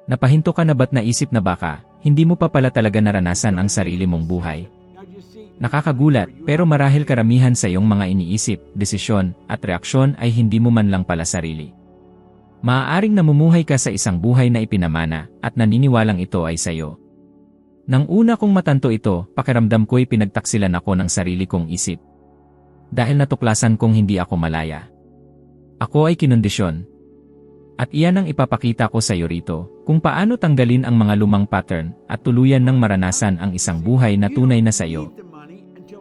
Napahinto ka na ba't naisip na baka, hindi mo pa pala talaga naranasan ang sarili mong buhay? Nakakagulat, pero marahil karamihan sa iyong mga iniisip, desisyon, at reaksyon ay hindi mo man lang pala sarili. Maaaring namumuhay ka sa isang buhay na ipinamana, at naniniwalang ito ay sayo. Nang una kong matanto ito, pakiramdam ko'y pinagtaksilan ako ng sarili kong isip. Dahil natuklasan kong hindi ako malaya. Ako ay kinondisyon. At iyan ang ipapakita ko sa iyo rito, kung paano tanggalin ang mga lumang pattern at tuluyan ng maranasan ang isang buhay na tunay na sa iyo.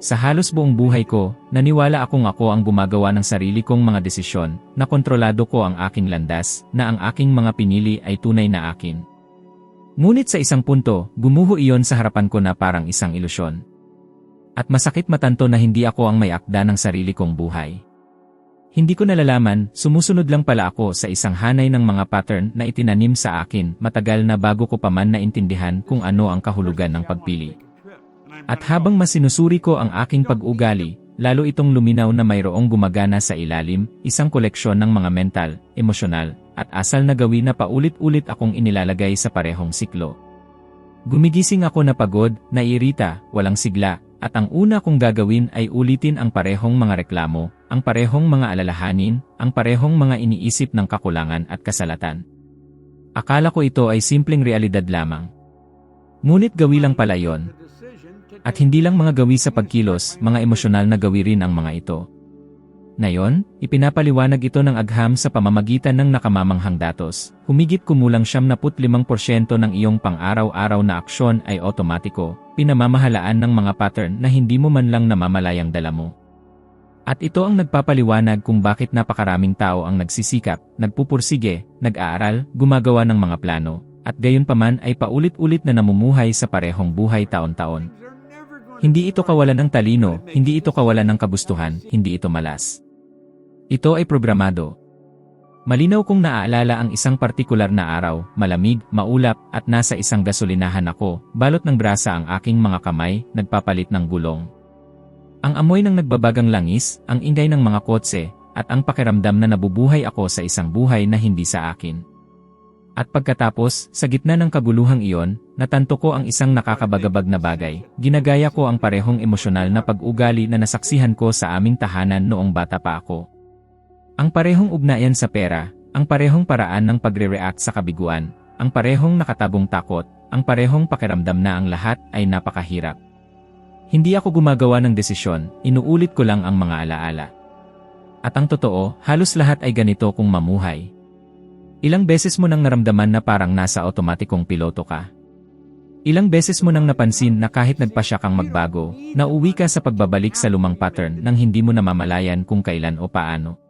Sa halos buong buhay ko, naniwala akong ako ang gumagawa ng sarili kong mga desisyon, na kontrolado ko ang aking landas, na ang aking mga pinili ay tunay na akin. Ngunit sa isang punto, gumuho iyon sa harapan ko na parang isang ilusyon. At masakit matanto na hindi ako ang may akda ng sarili kong buhay. Hindi ko nalalaman, sumusunod lang pala ako sa isang hanay ng mga pattern na itinanim sa akin matagal na bago ko pa man naintindihan kung ano ang kahulugan ng pagpili. At habang mas sinusuri ko ang aking pag-ugali, lalo itong luminaw na mayroong gumagana sa ilalim, isang koleksyon ng mga mental, emosyonal, at asal na gawin na paulit-ulit akong inilalagay sa parehong siklo. Gumigising ako na pagod, naiirita, walang sigla, at ang una kong gagawin ay ulitin ang parehong mga reklamo, ang parehong mga alalahanin, ang parehong mga iniisip ng kakulangan at kasalatan. Akala ko ito ay simpleng realidad lamang. Ngunit gawi lang pala yon. At hindi lang mga gawi sa pagkilos, mga emosyonal na gawi rin ang mga ito. Ngayon, ipinapaliwanag ito ng agham sa pamamagitan ng nakamamanghang datos. Humigit kumulang 75% ng iyong pang-araw-araw na aksyon ay otomatiko, pinamamahalaan ng mga pattern na hindi mo man lang namamalayang dala mo. At ito ang nagpapaliwanag kung bakit napakaraming tao ang nagsisikap, nagpupursige, nag-aaral, gumagawa ng mga plano, at gayunpaman ay paulit-ulit na namumuhay sa parehong buhay taon-taon. Hindi ito kawalan ng talino, hindi ito kawalan ng kagustuhan, hindi ito malas. Ito ay programado. Malinaw kong naaalala ang isang partikular na araw, malamig, maulap, at nasa isang gasolinahan ako, balot ng brasa ang aking mga kamay, nagpapalit ng gulong. Ang amoy ng nagbabagang langis, ang ingay ng mga kotse, at ang pakiramdam na nabubuhay ako sa isang buhay na hindi sa akin. At pagkatapos, sa gitna ng kaguluhang iyon, natanto ko ang isang nakakabagabag na bagay. Ginagaya ko ang parehong emosyonal na pag-ugali na nasaksihan ko sa aming tahanan noong bata pa ako. Ang parehong ugnayan sa pera, ang parehong paraan ng pagre-react sa kabiguan, ang parehong nakatabong takot, ang parehong pakiramdam na ang lahat ay napakahirap. Hindi ako gumagawa ng desisyon, inuulit ko lang ang mga alaala. At ang totoo, halos lahat ay ganito kung mamuhay. Ilang beses mo nang naramdaman na parang nasa otomatikong piloto ka? Ilang beses mo nang napansin na kahit nagpasya kang magbago, nauwi ka sa pagbabalik sa lumang pattern nang hindi mo namamalayan kung kailan o paano?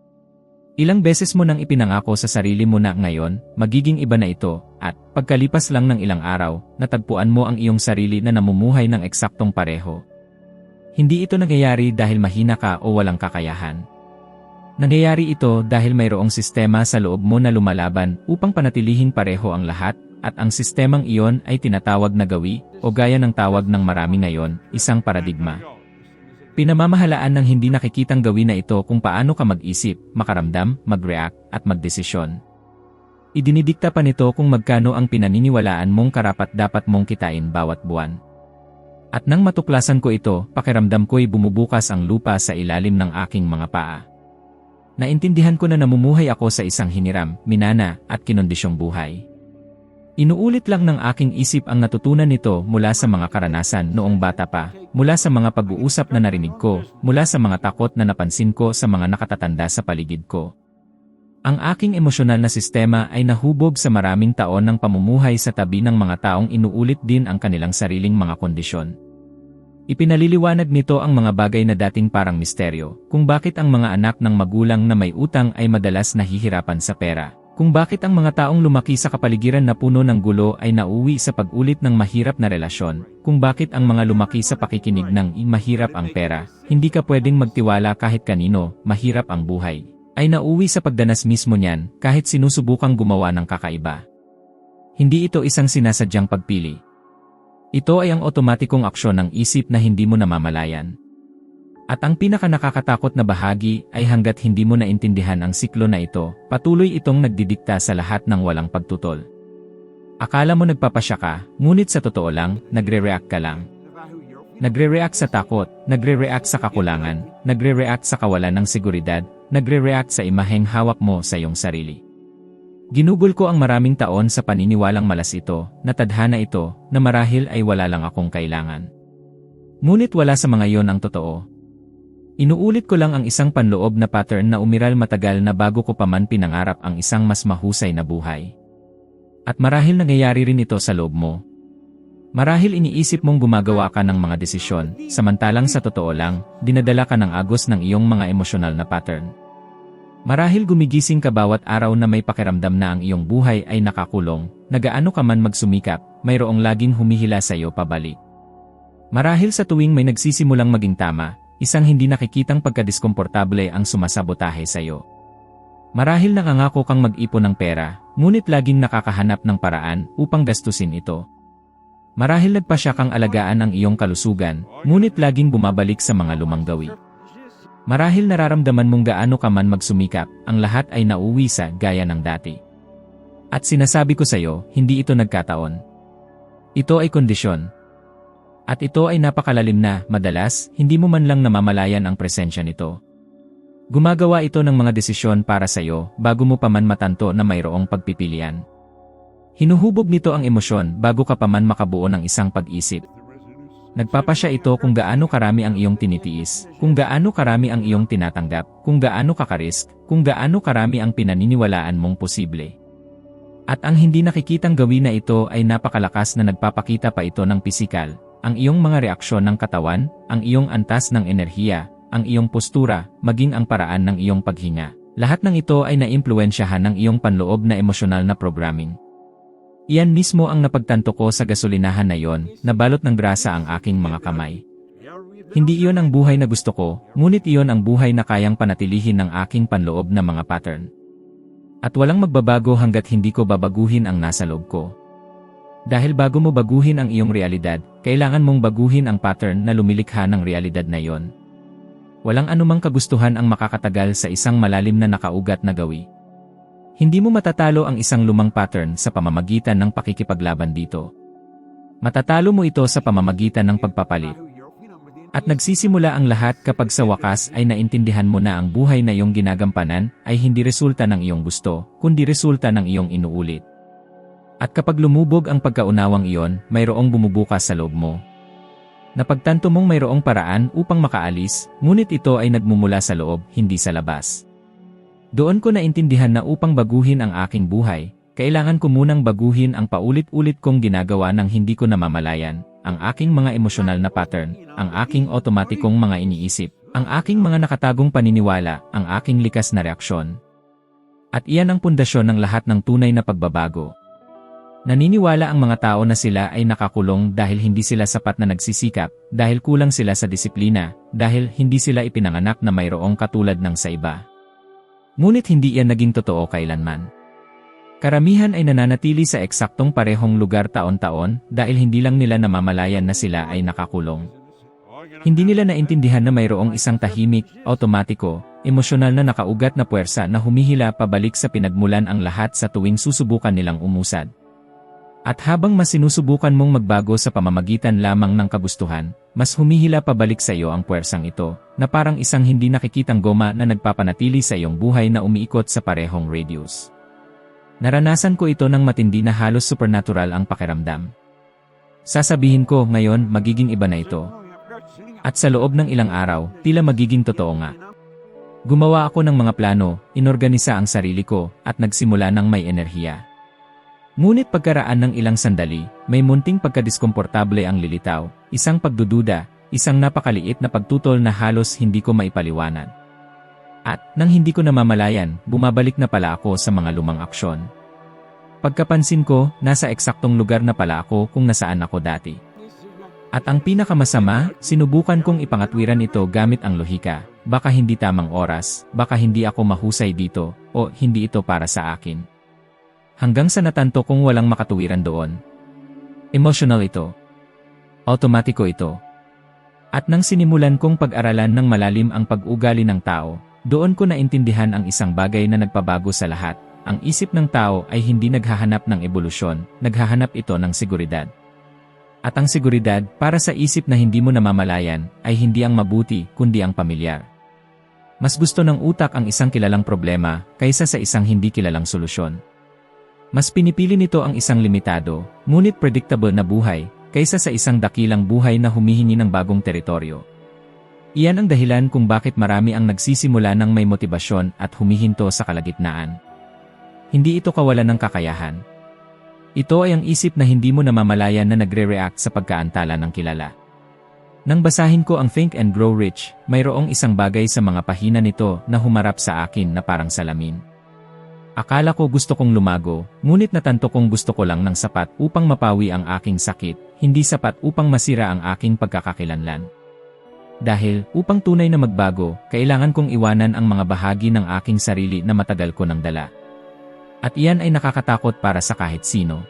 Ilang beses mo nang ipinangako sa sarili mo na ngayon, magiging iba na ito, at pagkalipas lang ng ilang araw, natagpuan mo ang iyong sarili na namumuhay ng eksaktong pareho. Hindi ito nangyayari dahil mahina ka o walang kakayahan. Nangyayari ito dahil mayroong sistema sa loob mo na lumalaban upang panatilihin pareho ang lahat, at ang sistemang iyon ay tinatawag na gawi, o gaya ng tawag ng marami ngayon, isang paradigma. Pinamamahalaan ng hindi nakikitang gawin na ito kung paano ka mag-isip, makaramdam, mag-react, at magdesisyon. Idinidikta pa nito kung magkano ang pinaniniwalaan mong karapat-dapat mong kitain bawat buwan. At nang matuklasan ko ito, pakiramdam ko'y bumubukas ang lupa sa ilalim ng aking mga paa. Naintindihan ko na namumuhay ako sa isang hiniram, minana, at kinondisyong buhay. Inuulit lang ng aking isip ang natutunan nito mula sa mga karanasan noong bata pa, mula sa mga pag-uusap na narinig ko, mula sa mga takot na napansin ko sa mga nakatatanda sa paligid ko. Ang aking emosyonal na sistema ay nahubog sa maraming taon ng pamumuhay sa tabi ng mga taong inuulit din ang kanilang sariling mga kondisyon. Ipinaliliwanag nito ang mga bagay na dating parang misteryo, kung bakit ang mga anak ng magulang na may utang ay madalas nahihirapan sa pera. Kung bakit ang mga taong lumaki sa kapaligiran na puno ng gulo ay nauwi sa pag-ulit ng mahirap na relasyon, kung bakit ang mga lumaki sa pakikinig ng mahirap ang pera, hindi ka pwedeng magtiwala kahit kanino, mahirap ang buhay, ay nauwi sa pagdanas mismo niyan kahit sinusubukang gumawa ng kakaiba. Hindi ito isang sinasadyang pagpili. Ito ay ang otomatikong aksyon ng isip na hindi mo namamalayan. At ang pinaka-nakakatakot na bahagi ay hanggat hindi mo naintindihan ang siklo na ito, patuloy itong nagdidikta sa lahat ng walang pagtutol. Akala mo nagpapasya ka, ngunit sa totoo lang, nagre-react ka lang. Nagre-react sa takot, nagre-react sa kakulangan, nagre-react sa kawalan ng seguridad, nagre-react sa imaheng hawak mo sa iyong sarili. Ginugol ko ang maraming taon sa paniniwalang malas ito, na tadhana ito, na marahil ay wala lang akong kailangan. Ngunit wala sa mga yon ang totoo. Inuulit ko lang ang isang panloob na pattern na umiral matagal na bago ko pa man pinangarap ang isang mas mahusay na buhay. At marahil nangyayari rin ito sa loob mo. Marahil iniisip mong gumagawa ka ng mga desisyon, samantalang sa totoo lang, dinadala ka ng agos ng iyong mga emosyonal na pattern. Marahil gumigising ka bawat araw na may pakiramdam na ang iyong buhay ay nakakulong, na gaano ka man magsumikap, mayroong laging humihila sa iyo pabalik. Marahil sa tuwing may nagsisimulang maging tama, isang hindi nakikitang pagkadiskomportable ang sumasabotahe sa iyo. Marahil nangangako kang mag-ipon ng pera, ngunit laging nakakahanap ng paraan upang gastusin ito. Marahil nagpasya kang alagaan ang iyong kalusugan, ngunit laging bumabalik sa mga lumang gawi. Marahil nararamdaman mong gaano ka man magsumikap, ang lahat ay nauwi sa gaya ng dati. At sinasabi ko sa iyo, hindi ito nagkataon. Ito ay kondisyon. At ito ay napakalalim na, madalas, hindi mo man lang namamalayan ang presensya nito. Gumagawa ito ng mga desisyon para sa iyo, bago mo pa man matanto na mayroong pagpipilian. Hinuhubog nito ang emosyon bago ka pa man makabuo ng isang pag-isip. Nagpapasya ito kung gaano karami ang iyong tinitiis, kung gaano karami ang iyong tinatanggap, kung gaano kakarisk, kung gaano karami ang pinaniniwalaan mong posible. At ang hindi nakikitang gawin na ito ay napakalakas na nagpapakita pa ito ng pisikal, ang iyong mga reaksyon ng katawan, ang iyong antas ng enerhiya, ang iyong postura, maging ang paraan ng iyong paghinga. Lahat ng ito ay naimpluwensyahan ng iyong panloob na emosyonal na programming. Iyan mismo ang napagtanto ko sa gasolinahan na yon, nabalot ng grasa ang aking mga kamay. Hindi iyon ang buhay na gusto ko, ngunit iyon ang buhay na kayang panatilihin ng aking panloob na mga pattern. At walang magbabago hanggat hindi ko babaguhin ang nasa loob ko. Dahil bago mo baguhin ang iyong realidad, kailangan mong baguhin ang pattern na lumilikha ng realidad na yon. Walang anumang kagustuhan ang makakatagal sa isang malalim na nakaugat na gawi. Hindi mo matatalo ang isang lumang pattern sa pamamagitan ng pakikipaglaban dito. Matatalo mo ito sa pamamagitan ng pagpapalit. At nagsisimula ang lahat kapag sa wakas ay naintindihan mo na ang buhay na iyong ginagampanan ay hindi resulta ng iyong gusto, kundi resulta ng iyong inuulit. At kapag lumubog ang pagkaunawang iyon, mayroong bumubukas sa loob mo. Napagtanto mong mayroong paraan upang makaalis, ngunit ito ay nagmumula sa loob, hindi sa labas. Doon ko naintindihan na upang baguhin ang aking buhay, kailangan ko munang baguhin ang paulit-ulit kong ginagawa ng hindi ko namamalayan, ang aking mga emosyonal na pattern, ang aking otomatikong mga iniisip, ang aking mga nakatagong paniniwala, ang aking likas na reaksyon. At iyan ang pundasyon ng lahat ng tunay na pagbabago. Naniniwala ang mga tao na sila ay nakakulong dahil hindi sila sapat na nagsisikap, dahil kulang sila sa disiplina, dahil hindi sila ipinanganak na mayroong katulad ng sa iba. Ngunit hindi iyan naging totoo kailanman. Karamihan ay nananatili sa eksaktong parehong lugar taon-taon dahil hindi lang nila namamalayan na sila ay nakakulong. Hindi nila naintindihan na mayroong isang tahimik, automatiko, emosyonal na nakaugat na puwersa na humihila pabalik sa pinagmulan ang lahat sa tuwing susubukan nilang umusad. At habang mas sinusubukan mong magbago sa pamamagitan lamang ng kagustuhan, mas humihila pabalik sa iyo ang puwersang ito, na parang isang hindi nakikitang goma na nagpapanatili sa iyong buhay na umiikot sa parehong radius. Naranasan ko ito ng matindi na halos supernatural ang pakiramdam. Sasabihin ko ngayon magiging iba na ito. At sa loob ng ilang araw, tila magiging totoo nga. Gumawa ako ng mga plano, inorganisa ang sarili ko, at nagsimula ng may enerhiya. Ngunit pagkaraan ng ilang sandali, may munting pagkadiskomportable ang lilitaw, isang pagdududa, isang napakaliit na pagtutol na halos hindi ko maipaliwanag. At, nang hindi ko namamalayan, bumabalik na pala ako sa mga lumang aksyon. Pagkapansin ko, nasa eksaktong lugar na pala ako kung nasaan ako dati. At ang pinakamasama, sinubukan kong ipangatwiran ito gamit ang lohika, baka hindi tamang oras, baka hindi ako mahusay dito, o hindi ito para sa akin. Hanggang sa natanto kong walang makatuwiran doon. Emotional ito. Automatiko ito. At nang sinimulan kong pag-aralan ng malalim ang pag-ugali ng tao, doon ko naintindihan ang isang bagay na nagpabago sa lahat, ang isip ng tao ay hindi naghahanap ng ebolusyon, naghahanap ito ng seguridad. At ang seguridad, para sa isip na hindi mo namamalayan, ay hindi ang mabuti, kundi ang pamilyar. Mas gusto ng utak ang isang kilalang problema, kaysa sa isang hindi kilalang solusyon. Mas pinipili nito ang isang limitado, ngunit predictable na buhay, kaysa sa isang dakilang buhay na humihingi ng bagong teritoryo. Iyan ang dahilan kung bakit marami ang nagsisimula ng may motibasyon at humihinto sa kalagitnaan. Hindi ito kawalan ng kakayahan. Ito ay ang isip na hindi mo namamalayan na nagre-react sa pagkaantala ng kilala. Nang basahin ko ang Think and Grow Rich, mayroong isang bagay sa mga pahina nito na humarap sa akin na parang salamin. Akala ko gusto kong lumago, ngunit natanto kong gusto ko lang ng sapat upang mapawi ang aking sakit, hindi sapat upang masira ang aking pagkakakilanlan. Dahil, upang tunay na magbago, kailangan kong iwanan ang mga bahagi ng aking sarili na matagal ko nang dala. At iyan ay nakakatakot para sa kahit sino.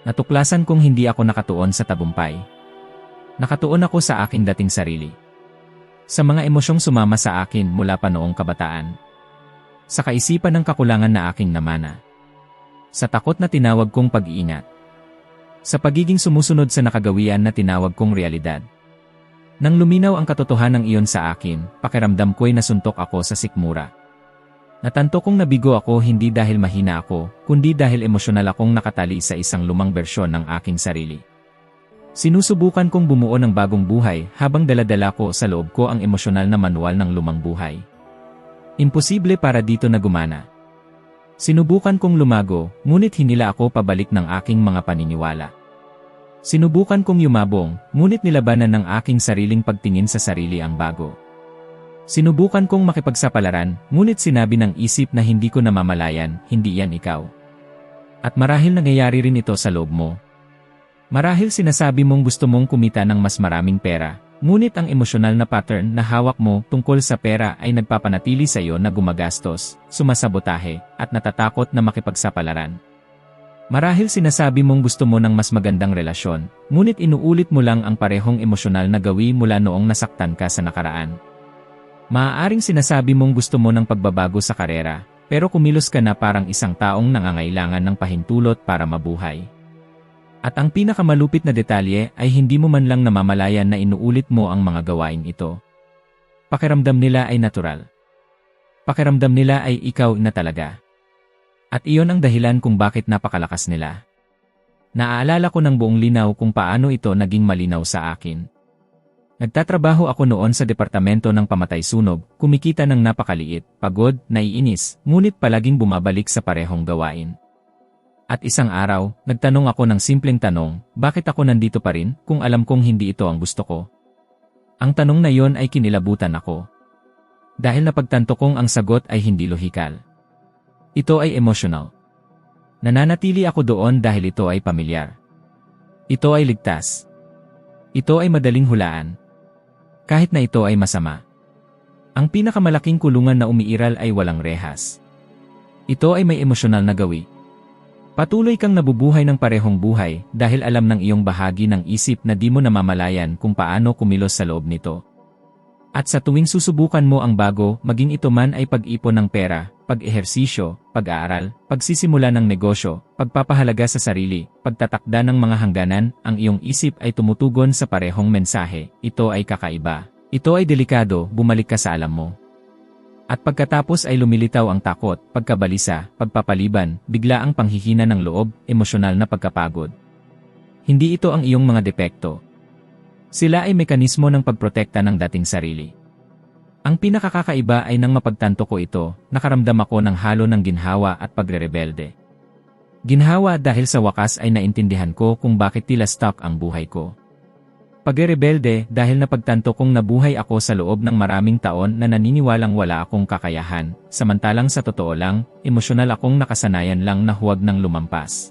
Natuklasan kong hindi ako nakatuon sa tagumpay. Nakatuon ako sa aking dating sarili. Sa mga emosyong sumama sa akin mula pa noong kabataan. Sa kaisipan ng kakulangan na aking namana. Sa takot na tinawag kong pag-iingat. Sa pagiging sumusunod sa nakagawian na tinawag kong realidad. Nang luminaw ang katotohanan iyon sa akin, pakiramdam ko'y nasuntok ako sa sikmura. Natanto kong nabigo ako hindi dahil mahina ako, kundi dahil emosyonal akong nakatali sa isang lumang bersyon ng aking sarili. Sinusubukan kong bumuo ng bagong buhay habang daladala ko sa loob ko ang emosyonal na manual ng lumang buhay. Imposible para dito na gumana. Sinubukan kong lumago, ngunit hinila ako pabalik ng aking mga paniniwala. Sinubukan kong yumabong, ngunit nilabanan ng aking sariling pagtingin sa sarili ang bago. Sinubukan kong makipagsapalaran, ngunit sinabi ng isip na hindi ko namamalayan, hindi yan ikaw. At marahil nangyayari rin ito sa loob mo. Marahil sinasabi mong gusto mong kumita ng mas maraming pera, ngunit ang emosyonal na pattern na hawak mo tungkol sa pera ay nagpapanatili sa iyo na gumagastos, sumasabotahe, at natatakot na makipagsapalaran. Marahil sinasabi mong gusto mo ng mas magandang relasyon, ngunit inuulit mo lang ang parehong emosyonal na gawi mula noong nasaktan ka sa nakaraan. Maaaring sinasabi mong gusto mo ng pagbabago sa karera, pero kumilos ka na parang isang taong nangangailangan ng pahintulot para mabuhay. At ang pinakamalupit na detalye ay hindi mo man lang namamalayan na inuulit mo ang mga gawain ito. Pakiramdam nila ay natural. Pakiramdam nila ay ikaw na talaga. At iyon ang dahilan kung bakit napakalakas nila. Naaalala ko ng buong linaw kung paano ito naging malinaw sa akin. Nagtatrabaho ako noon sa departamento ng pamatay-sunog, kumikita ng napakaliit, pagod, naiinis, ngunit palaging bumabalik sa parehong gawain. At isang araw, nagtanong ako ng simpleng tanong, bakit ako nandito pa rin kung alam kong hindi ito ang gusto ko? Ang tanong na yon ay kinilabutan ako. Dahil napagtanto kong ang sagot ay hindi lohikal. Ito ay emotional. Nananatili ako doon dahil ito ay pamilyar. Ito ay ligtas. Ito ay madaling hulaan. Kahit na ito ay masama. Ang pinakamalaking kulungan na umiiral ay walang rehas. Ito ay may emosyonal na gawi. Patuloy kang nabubuhay ng parehong buhay dahil alam ng iyong bahagi ng isip na di mo namamalayan kung paano kumilos sa loob nito. At sa tuwing susubukan mo ang bago, maging ito man ay pag-ipon ng pera, pag-ehersisyo, pag-aaral, pagsisimula ng negosyo, pagpapahalaga sa sarili, pagtatakda ng mga hangganan, ang iyong isip ay tumutugon sa parehong mensahe. Ito ay kakaiba. Ito ay delikado, bumalik ka sa alam mo. At pagkatapos ay lumilitaw ang takot, pagkabalisa, pagpapaliban, bigla ang panghihina ng loob, emosyonal na pagkapagod. Hindi ito ang iyong mga depekto. Sila ay mekanismo ng pagprotekta ng dating sarili. Ang pinakakakaiba ay nang mapagtanto ko ito, nakaramdam ako ng halo ng ginhawa at pagrerebelde. Ginhawa dahil sa wakas ay naintindihan ko kung bakit tila stuck ang buhay ko. Pagrerebelde dahil napagtanto kong nabuhay ako sa loob ng maraming taon na naniniwalang wala akong kakayahan, samantalang sa totoo lang, emosyonal akong nakasanayan lang na huwag nang lumampas.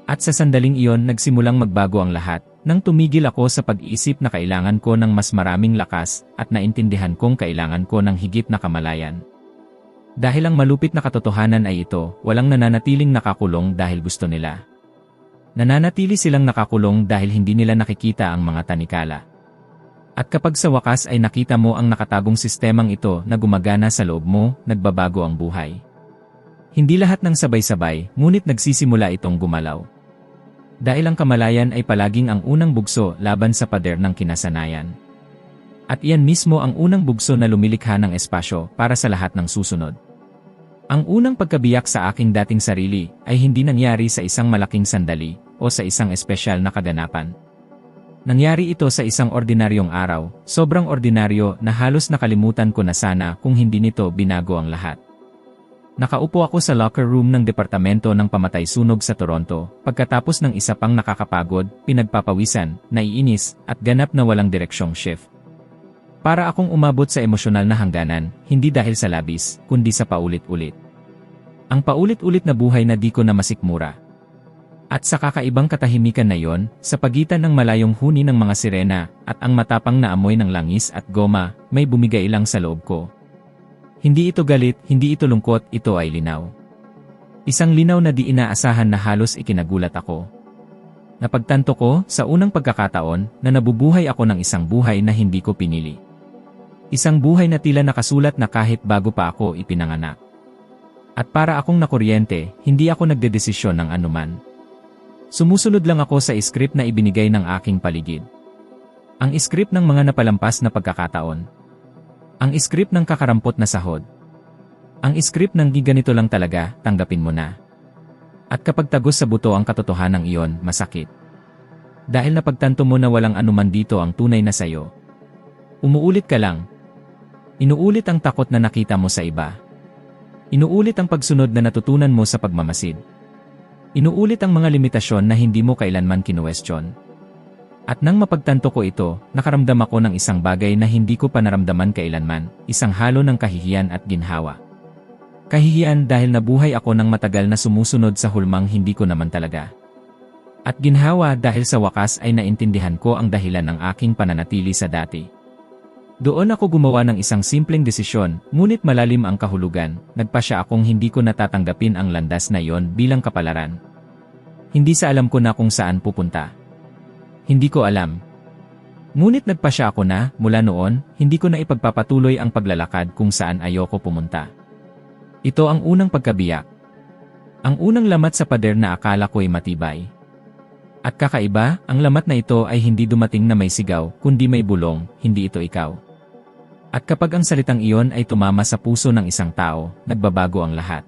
At sa sandaling iyon nagsimulang magbago ang lahat, nang tumigil ako sa pag-iisip na kailangan ko ng mas maraming lakas at naintindihan kong kailangan ko ng higit na kamalayan. Dahil ang malupit na katotohanan ay ito, walang nananatiling nakakulong dahil gusto nila. Nananatili silang nakakulong dahil hindi nila nakikita ang mga tanikala. At kapag sa wakas ay nakita mo ang nakatagong sistemang ito na gumagana sa loob mo, nagbabago ang buhay. Hindi lahat ng sabay-sabay, ngunit nagsisimula itong gumalaw. Dahil ang kamalayan ay palaging ang unang bugso laban sa pader ng kinasanayan. At iyan mismo ang unang bugso na lumilikha ng espasyo para sa lahat ng susunod. Ang unang pagkabiyak sa aking dating sarili ay hindi nangyari sa isang malaking sandali o sa isang espesyal na kaganapan. Nangyari ito sa isang ordinaryong araw, sobrang ordinaryo na halos nakalimutan ko na sana kung hindi nito binago ang lahat. Nakaupo ako sa locker room ng Departamento ng Pamatay-Sunog sa Toronto, pagkatapos ng isa pang nakakapagod, pinagpapawisan, naiinis, at ganap na walang direksyong shift. Para akong umabot sa emosyonal na hangganan, hindi dahil sa labis, kundi sa paulit-ulit. Ang paulit-ulit na buhay na di ko na masikmura. At sa kakaibang katahimikan na yon, sa pagitan ng malayong huni ng mga sirena, at ang matapang na amoy ng langis at goma, may bumigay lang sa loob ko. Hindi ito galit, hindi ito lungkot, ito ay linaw. Isang linaw na di inaasahan na halos ikinagulat ako. Napagtanto ko, sa unang pagkakataon, na nabubuhay ako ng isang buhay na hindi ko pinili. Isang buhay na tila nakasulat na kahit bago pa ako ipinanganak. At para akong nakuryente, hindi ako nagdedesisyon ng anuman. Sumusunod lang ako sa script na ibinigay ng aking paligid. Ang script ng mga napalampas na pagkakataon. Ang script ng kakarampot na sahod. Ang script ng ganito lang talaga, tanggapin mo na. At kapag tagos sa buto ang katotohanan ng iyon, masakit. Dahil napagtanto mo na walang anuman dito ang tunay na sayo. Umuulit ka lang. Inuulit ang takot na nakita mo sa iba. Inuulit ang pagsunod na natutunan mo sa pagmamasid. Inuulit ang mga limitasyon na hindi mo kailanman kinuwestiyon. At nang mapagtanto ko ito, nakaramdam ako ng isang bagay na hindi ko pa naramdaman kailanman, isang halo ng kahihiyan at ginhawa. Kahihiyan dahil nabuhay ako ng matagal na sumusunod sa hulmang hindi ko naman talaga. At ginhawa dahil sa wakas ay naintindihan ko ang dahilan ng aking pananatili sa dati. Doon ako gumawa ng isang simpleng desisyon, ngunit malalim ang kahulugan, nagpasya akong hindi ko natatanggapin ang landas na yon bilang kapalaran. Hindi sa alam ko na kung saan pupunta. Hindi ko alam. Ngunit nagpasya ako na, mula noon, hindi ko na ipagpapatuloy ang paglalakad kung saan ayoko pumunta. Ito ang unang pagkabiyak. Ang unang lamat sa pader na akala ko'y matibay. At kakaiba, ang lamat na ito ay hindi dumating na may sigaw, kundi may bulong, hindi ito ikaw. At kapag ang salitang iyon ay tumama sa puso ng isang tao, nagbabago ang lahat.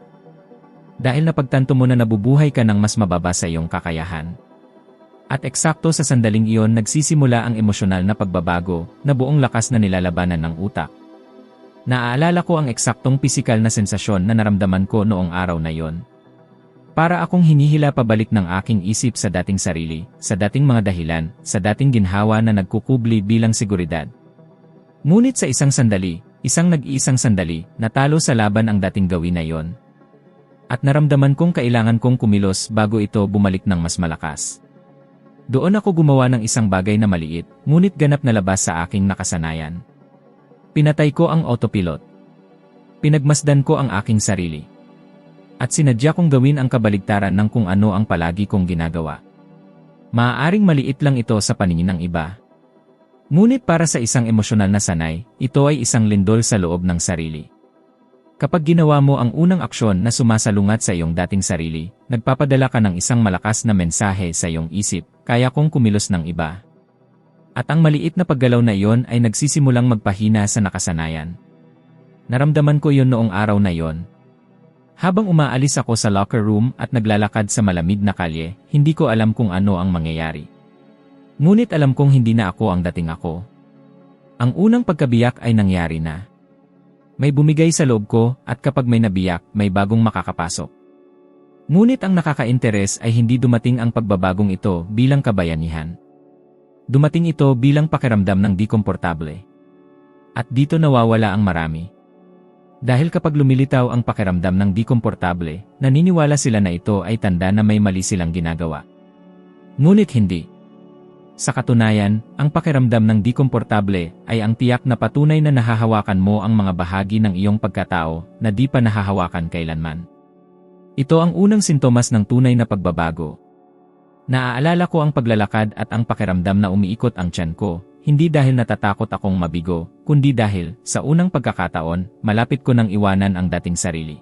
Dahil napagtanto mo na nabubuhay ka ng mas mababa sa iyong kakayahan. At eksakto sa sandaling iyon nagsisimula ang emosyonal na pagbabago na buong lakas na nilalabanan ng utak. Naaalala ko ang eksaktong pisikal na sensasyon na naramdaman ko noong araw na yon. Para akong hinihila pabalik ng aking isip sa dating sarili, sa dating mga dahilan, sa dating ginhawa na nagkukubli bilang seguridad. Ngunit sa isang sandali, isang nag-iisang sandali, natalo sa laban ang dating gawin na yon. At naramdaman kong kailangan kong kumilos bago ito bumalik ng mas malakas. Doon ako gumawa ng isang bagay na maliit, ngunit ganap na labas sa aking nakasanayan. Pinatay ko ang autopilot. Pinagmasdan ko ang aking sarili. At sinadya kong gawin ang kabaligtaran ng kung ano ang palagi kong ginagawa. Maaaring maliit lang ito sa paningin ng iba. Ngunit para sa isang emosyonal na sanay, ito ay isang lindol sa loob ng sarili. Kapag ginawa mo ang unang aksyon na sumasalungat sa iyong dating sarili, nagpapadala ka ng isang malakas na mensahe sa iyong isip, kaya kong kumilos ng iba. At ang maliit na paggalaw na iyon ay nagsisimulang magpahina sa nakasanayan. Naramdaman ko iyon noong araw na iyon. Habang umaalis ako sa locker room at naglalakad sa malamig na kalye, hindi ko alam kung ano ang mangyayari. Ngunit alam kong hindi na ako ang dating ako. Ang unang pagkabiyak ay nangyari na. May bumigay sa loob ko, at kapag may nabiyak, may bagong makakapasok. Ngunit ang nakaka-interes ay hindi dumating ang pagbabagong ito bilang kabayanihan. Dumating ito bilang pakiramdam ng di komportable. At dito nawawala ang marami. Dahil kapag lumilitaw ang pakiramdam ng di komportable, naniniwala sila na ito ay tanda na may mali silang ginagawa. Ngunit hindi. Sa katunayan, ang pakiramdam ng di komportable ay ang tiyak na patunay na nahahawakan mo ang mga bahagi ng iyong pagkatao na di pa nahahawakan kailanman. Ito ang unang sintomas ng tunay na pagbabago. Naaalala ko ang paglalakad at ang pakiramdam na umiikot ang tiyan ko, hindi dahil natatakot akong mabigo, kundi dahil, sa unang pagkakataon, malapit ko nang iwanan ang dating sarili.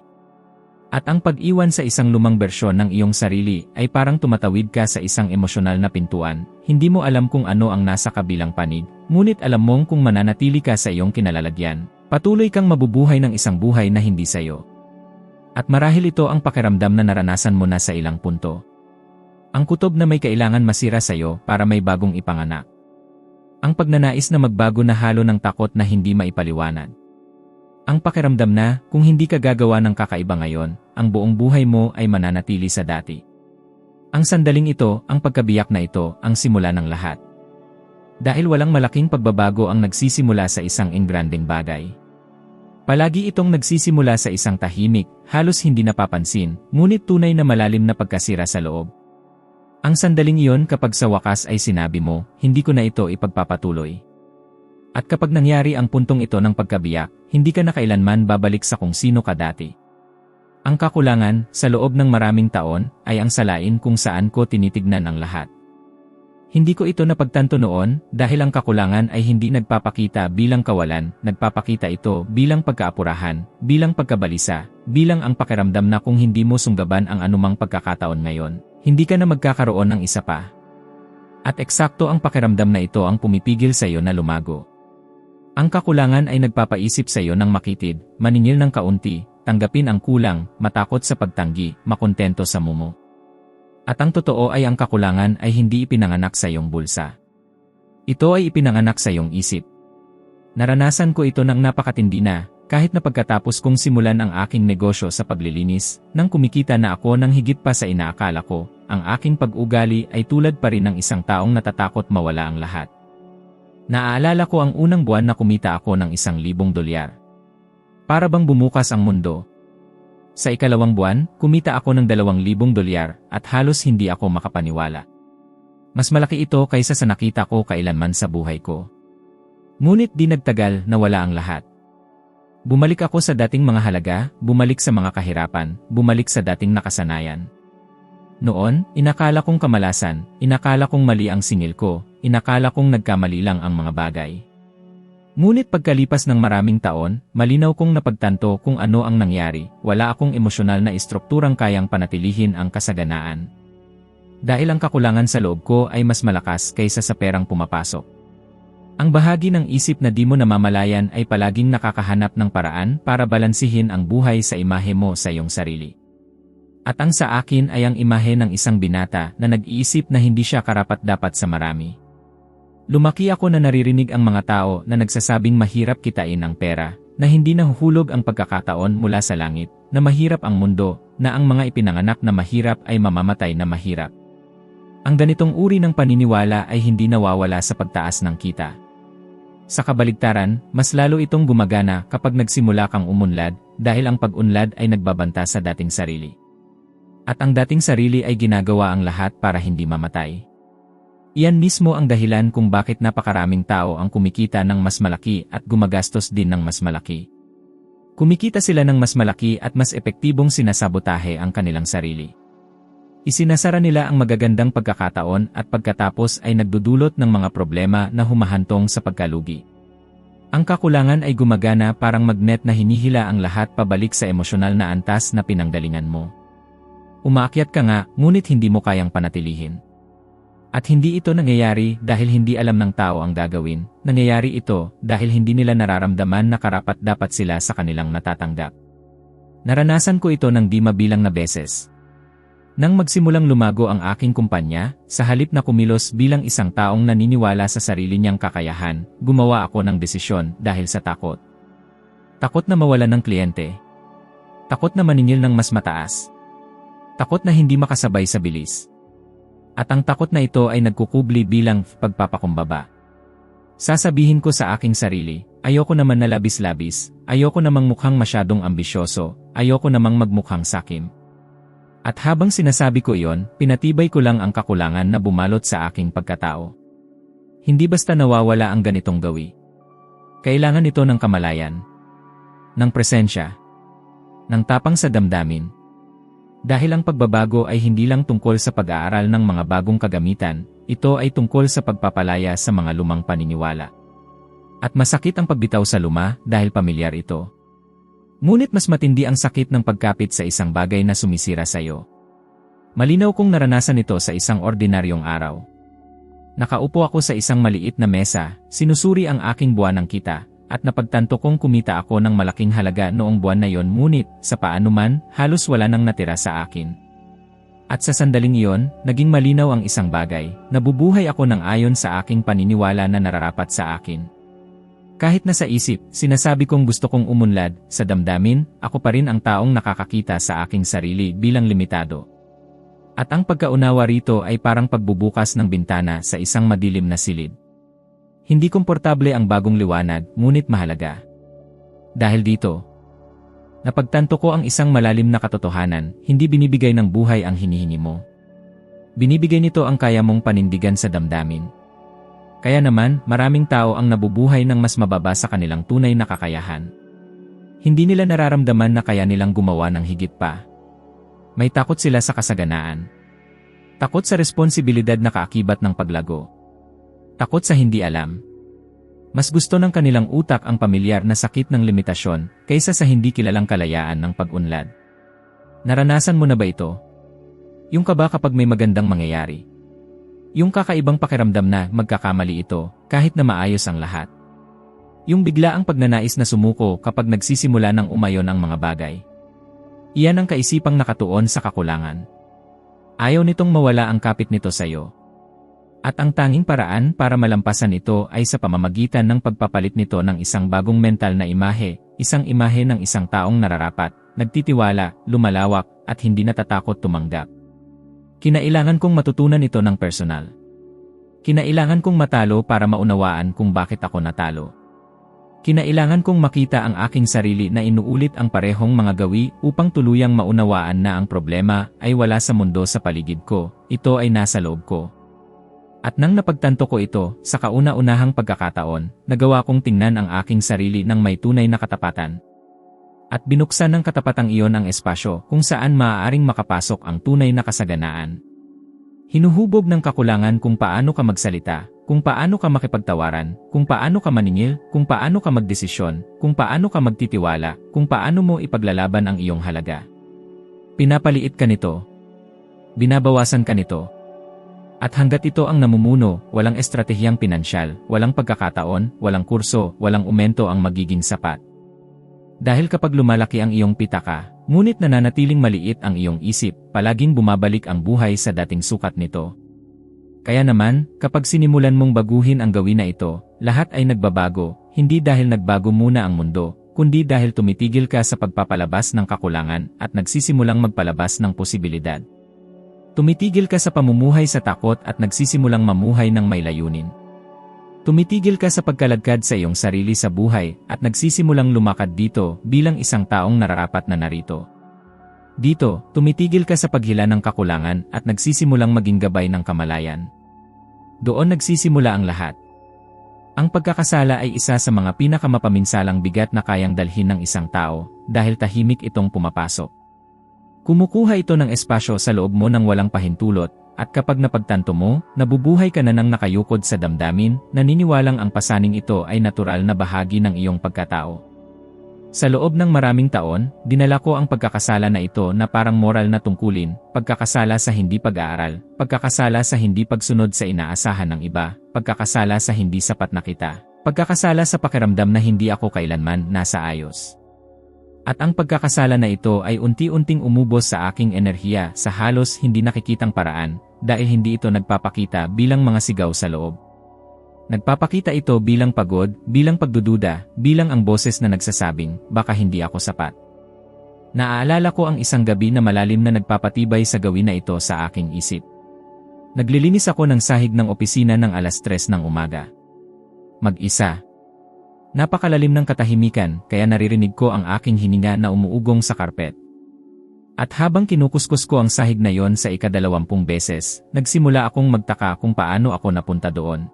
At ang pag-iwan sa isang lumang bersyon ng iyong sarili ay parang tumatawid ka sa isang emosyonal na pintuan. Hindi mo alam kung ano ang nasa kabilang panig, ngunit alam mong kung mananatili ka sa iyong kinalalagyan, patuloy kang mabubuhay ng isang buhay na hindi sayo. At marahil ito ang pakiramdam na naranasan mo na sa ilang punto. Ang kutob na may kailangan masira sayo para may bagong ipanganak. Ang pagnanais na magbago na halo ng takot na hindi maipaliwanag. Ang pakiramdam na, kung hindi ka gagawa ng kakaiba ngayon, ang buong buhay mo ay mananatili sa dati. Ang sandaling ito, ang pagkabiyak na ito, ang simula ng lahat. Dahil walang malaking pagbabago ang nagsisimula sa isang engranding bagay. Palagi itong nagsisimula sa isang tahimik, halos hindi napapansin, ngunit tunay na malalim na pagkasira sa loob. Ang sandaling iyon kapag sa wakas ay sinabi mo, hindi ko na ito ipagpapatuloy. At kapag nangyari ang puntong ito ng pagkabiyak, hindi ka na kailanman babalik sa kung sino ka dati. Ang kakulangan, sa loob ng maraming taon, ay ang salain kung saan ko tinitignan ang lahat. Hindi ko ito napagtanto noon, dahil ang kakulangan ay hindi nagpapakita bilang kawalan, nagpapakita ito bilang pagkaapurahan, bilang pagkabalisa, bilang ang pakiramdam na kung hindi mo sunggaban ang anumang pagkakataon ngayon, hindi ka na magkakaroon ng isa pa. At eksakto ang pakiramdam na ito ang pumipigil sa iyo na lumago. Ang kakulangan ay nagpapaisip sa iyo ng makitid, maningil ng kaunti, tanggapin ang kulang, matakot sa pagtanggi, makontento sa mumo. At ang totoo ay ang kakulangan ay hindi ipinanganak sa iyong bulsa. Ito ay ipinanganak sa iyong isip. Naranasan ko ito ng napakatindi na, kahit na pagkatapos kong simulan ang aking negosyo sa paglilinis, nang kumikita na ako ng higit pa sa inaakala ko, ang aking pag-ugali ay tulad pa rin ng isang taong natatakot mawala ang lahat. Naaalala ko ang unang buwan na kumita ako ng $1,000. Para bang bumukas ang mundo. Sa ikalawang buwan, kumita ako ng $2,000 at halos hindi ako makapaniwala. Mas malaki ito kaysa sa nakita ko kailanman sa buhay ko. Ngunit di nagtagal na wala ang lahat. Bumalik ako sa dating mga halaga, bumalik sa mga kahirapan, bumalik sa dating nakasanayan. Noon, inakala kong kamalasan, inakala kong mali ang singil ko, inakala kong nagkamali lang ang mga bagay. Ngunit pagkalipas ng maraming taon, malinaw kong napagtanto kung ano ang nangyari, wala akong emosyonal na istrukturang kayang panatilihin ang kasaganaan. Dahil ang kakulangan sa loob ko ay mas malakas kaysa sa perang pumapasok. Ang bahagi ng isip na di mo namamalayan ay palaging nakakahanap ng paraan para balansihin ang buhay sa imahe mo sa iyong sarili. At ang sa akin ay ang imahe ng isang binata na nag-iisip na hindi siya karapat-dapat sa marami. Lumaki ako na naririnig ang mga tao na nagsasabing mahirap kitain ang pera, na hindi nahuhulog ang pagkakataon mula sa langit, na mahirap ang mundo, na ang mga ipinanganak na mahirap ay mamamatay na mahirap. Ang ganitong uri ng paniniwala ay hindi nawawala sa pagtaas ng kita. Sa kabaligtaran, mas lalo itong gumagana kapag nagsimula kang umunlad, dahil ang pag-unlad ay nagbabanta sa dating sarili. At ang dating sarili ay ginagawa ang lahat para hindi mamatay. Iyan mismo ang dahilan kung bakit napakaraming tao ang kumikita ng mas malaki at gumagastos din ng mas malaki. Kumikita sila ng mas malaki at mas epektibong sinasabotahe ang kanilang sarili. Isinasara nila ang magagandang pagkakataon at pagkatapos ay nagdudulot ng mga problema na humahantong sa pagkalugi. Ang kakulangan ay gumagana parang magnet na hinihila ang lahat pabalik sa emosyonal na antas na pinanggalingan mo. Umaakyat ka nga, ngunit hindi mo kayang panatilihin. At hindi ito nangyayari dahil hindi alam ng tao ang gagawin, nangyayari ito dahil hindi nila nararamdaman na karapat-dapat sila sa kanilang natatanggap. Naranasan ko ito ng di mabilang na beses. Nang magsimulang lumago ang aking kumpanya, sa halip na kumilos bilang isang taong naniniwala sa sarili niyang kakayahan, gumawa ako ng desisyon dahil sa takot. Takot na mawalan ng kliyente. Takot na maningil ng mas mataas. Takot na hindi makasabay sa bilis. At ang takot na ito ay nagkukubli bilang pagpapakumbaba. Sasabihin ko sa aking sarili, ayoko naman na labis-labis, ayoko namang mukhang masyadong ambisyoso, ayoko namang magmukhang sakim. At habang sinasabi ko iyon, pinatibay ko lang ang kakulangan na bumalot sa aking pagkatao. Hindi basta nawawala ang ganitong gawi. Kailangan ito ng kamalayan, ng presensya, ng tapang sa damdamin. Dahil ang pagbabago ay hindi lang tungkol sa pag-aaral ng mga bagong kagamitan, ito ay tungkol sa pagpapalaya sa mga lumang paniniwala. At masakit ang pagbitaw sa luma dahil pamilyar ito. Ngunit mas matindi ang sakit ng pagkapit sa isang bagay na sumisira sa iyo. Malinaw kong naranasan ito sa isang ordinaryong araw. Nakaupo ako sa isang maliit na mesa, sinusuri ang aking buwanang kita, at napagtanto kong kumita ako ng malaking halaga noong buwan na yon, ngunit, sa paano man, halos wala nang natira sa akin. At sa sandaling iyon, naging malinaw ang isang bagay, nabubuhay ako ng ayon sa aking paniniwala na nararapat sa akin. Kahit na sa isip, sinasabi kong gusto kong umunlad, sa damdamin, ako pa rin ang taong nakakakita sa aking sarili bilang limitado. At ang pagkaunawa rito ay parang pagbubukas ng bintana sa isang madilim na silid. Hindi komportable ang bagong liwanag, ngunit mahalaga. Dahil dito, napagtanto ko ang isang malalim na katotohanan, hindi binibigay ng buhay ang hinihingi mo. Binibigay nito ang kaya mong panindigan sa damdamin. Kaya naman, maraming tao ang nabubuhay ng mas mababa sa kanilang tunay na kakayahan. Hindi nila nararamdaman na kaya nilang gumawa ng higit pa. May takot sila sa kasaganaan. Takot sa responsibilidad na kaakibat ng paglago. Takot sa hindi alam. Mas gusto ng kanilang utak ang pamilyar na sakit ng limitasyon kaysa sa hindi kilalang kalayaan ng pag-unlad. Naranasan mo na ba ito? Yung kaba kapag may magandang mangyayari. Yung kakaibang pakiramdam na magkakamali ito kahit na maayos ang lahat. Yung biglaang pagnanais na sumuko kapag nagsisimula ng umayon ang mga bagay. Iyan ang kaisipang nakatuon sa kakulangan. Ayaw nitong mawala ang kapit nito sa iyo. At ang tanging paraan para malampasan ito ay sa pamamagitan ng pagpapalit nito ng isang bagong mental na imahe, isang imahe ng isang taong nararapat, nagtitiwala, lumalawak, at hindi natatakot tumanggap. Kinailangan kong matutunan ito ng personal. Kinailangan kong matalo para maunawaan kung bakit ako natalo. Kinailangan kong makita ang aking sarili na inuulit ang parehong mga gawi upang tuluyang maunawaan na ang problema ay wala sa mundo sa paligid ko, ito ay nasa loob ko. At nang napagtanto ko ito, sa kauna-unahang pagkakataon, nagawa kong tingnan ang aking sarili ng may tunay na katapatan. At binuksan ng katapatang iyon ang espasyo kung saan maaaring makapasok ang tunay na kasaganaan. Hinuhubog ng kakulangan kung paano ka magsalita, kung paano ka makipagtawaran, kung paano ka maningil, kung paano ka magdesisyon, kung paano ka magtitiwala, kung paano mo ipaglalaban ang iyong halaga. Pinapaliit ka nito. Binabawasan ka nito. At hanggat ito ang namumuno, walang estratehiyang pinansyal, walang pagkakataon, walang kurso, walang umento ang magiging sapat. Dahil kapag lumalaki ang iyong pitaka, ngunit nananatiling maliit ang iyong isip, palaging bumabalik ang buhay sa dating sukat nito. Kaya naman, kapag sinimulan mong baguhin ang gawin na ito, lahat ay nagbabago, hindi dahil nagbago muna ang mundo, kundi dahil tumitigil ka sa pagpapalabas ng kakulangan at nagsisimulang magpalabas ng posibilidad. Tumitigil ka sa pamumuhay sa takot at nagsisimulang mamuhay ng may layunin. Tumitigil ka sa pagkalagkad sa iyong sarili sa buhay at nagsisimulang lumakad dito bilang isang taong nararapat na narito. Dito, tumitigil ka sa paghila ng kakulangan at nagsisimulang maging gabay ng kamalayan. Doon nagsisimula ang lahat. Ang pagkakasala ay isa sa mga pinakamapaminsalang bigat na kayang dalhin ng isang tao dahil tahimik itong pumapasok. Kumukuha ito ng espasyo sa loob mo ng walang pahintulot, at kapag napagtanto mo, nabubuhay ka na ng nakayukod sa damdamin, naniniwalang ang pasaning ito ay natural na bahagi ng iyong pagkatao. Sa loob ng maraming taon, dinala ko ang pagkakasala na ito na parang moral na tungkulin, pagkakasala sa hindi pag-aaral, pagkakasala sa hindi pagsunod sa inaasahan ng iba, pagkakasala sa hindi sapat na kita, pagkakasala sa pakiramdam na hindi ako kailanman nasa ayos. At ang pagkakasala na ito ay unti-unting umubos sa aking enerhiya sa halos hindi nakikitang paraan, dahil hindi ito nagpapakita bilang mga sigaw sa loob. Nagpapakita ito bilang pagod, bilang pagdududa, bilang ang boses na nagsasabing, baka hindi ako sapat. Naaalala ko ang isang gabi na malalim na nagpapatibay sa gawin na ito sa aking isip. Naglilinis ako ng sahig ng opisina ng 3:00 ng umaga. Mag-isa. Napakalalim ng katahimikan, kaya naririnig ko ang aking hininga na umuugong sa karpet. At habang kinukuskus ko ang sahig na yon sa 20 beses, nagsimula akong magtaka kung paano ako napunta doon.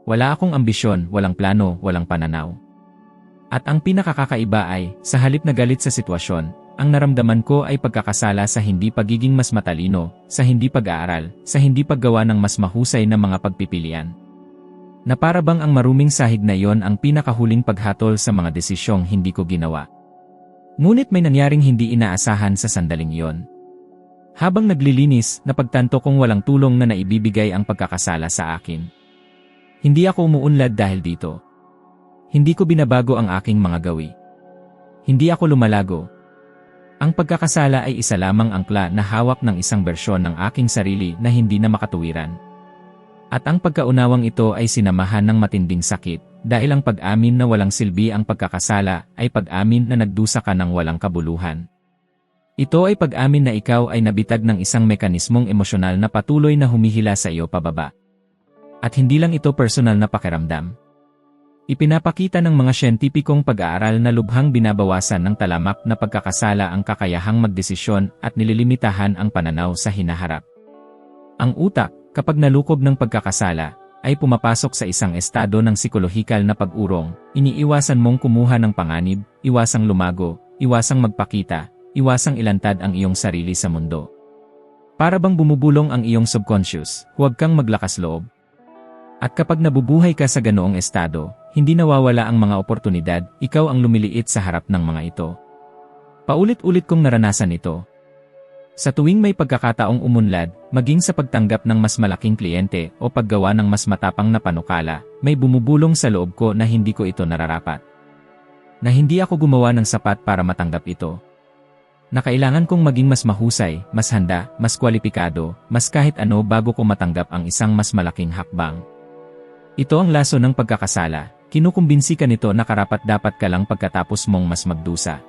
Wala akong ambisyon, walang plano, walang pananaw. At ang pinakakakaiba ay, sa halip na galit sa sitwasyon, ang naramdaman ko ay pagkakasala sa hindi pagiging mas matalino, sa hindi pag-aaral, sa hindi paggawa ng mas mahusay na mga pagpipilian. Na para bang ang maruming sahig na yon ang pinakahuling paghatol sa mga desisyong hindi ko ginawa. Ngunit may nangyaring hindi inaasahan sa sandaling iyon. Habang naglilinis, napagtanto kong walang tulong na naibibigay ang pagkakasala sa akin. Hindi ako umuunlad dahil dito. Hindi ko binabago ang aking mga gawi. Hindi ako lumalago. Ang pagkakasala ay isa lamang angkla na hawak ng isang bersyon ng aking sarili na hindi na makatuwiran. At ang pagkaunawang ito ay sinamahan ng matinding sakit, dahil ang pag-amin na walang silbi ang pagkakasala ay pag-amin na nagdusa ka ng walang kabuluhan. Ito ay pag-amin na ikaw ay nabitag ng isang mekanismong emosyonal na patuloy na humihila sa iyo pababa. At hindi lang ito personal na pakiramdam. Ipinapakita ng mga siyentipikong pag-aaral na lubhang binabawasan ng talamak na pagkakasala ang kakayahang magdesisyon at nililimitahan ang pananaw sa hinaharap. Ang utak, kapag nalukob ng pagkakasala, ay pumapasok sa isang estado ng psikolohikal na pag-urong. Iniiwasan mong kumuha ng panganib, iwasang lumago, iwasang magpakita, iwasang ilantad ang iyong sarili sa mundo. Para bang bumubulong ang iyong subconscious, huwag kang maglakas loob. At kapag nabubuhay ka sa ganoong estado, hindi nawawala ang mga oportunidad, ikaw ang lumiliit sa harap ng mga ito. Paulit-ulit kong naranasan ito. Sa tuwing may pagkakataong umunlad, maging sa pagtanggap ng mas malaking kliyente o paggawa ng mas matapang na panukala, may bumubulong sa loob ko na hindi ko ito nararapat. Na hindi ako gumawa ng sapat para matanggap ito. Na kailangan kong maging mas mahusay, mas handa, mas kwalipikado, mas kahit ano bago ko matanggap ang isang mas malaking hakbang. Ito ang laso ng pagkakasala, kinukumbinsi ka nito na karapat-dapat ka lang pagkatapos mong mas magdusa.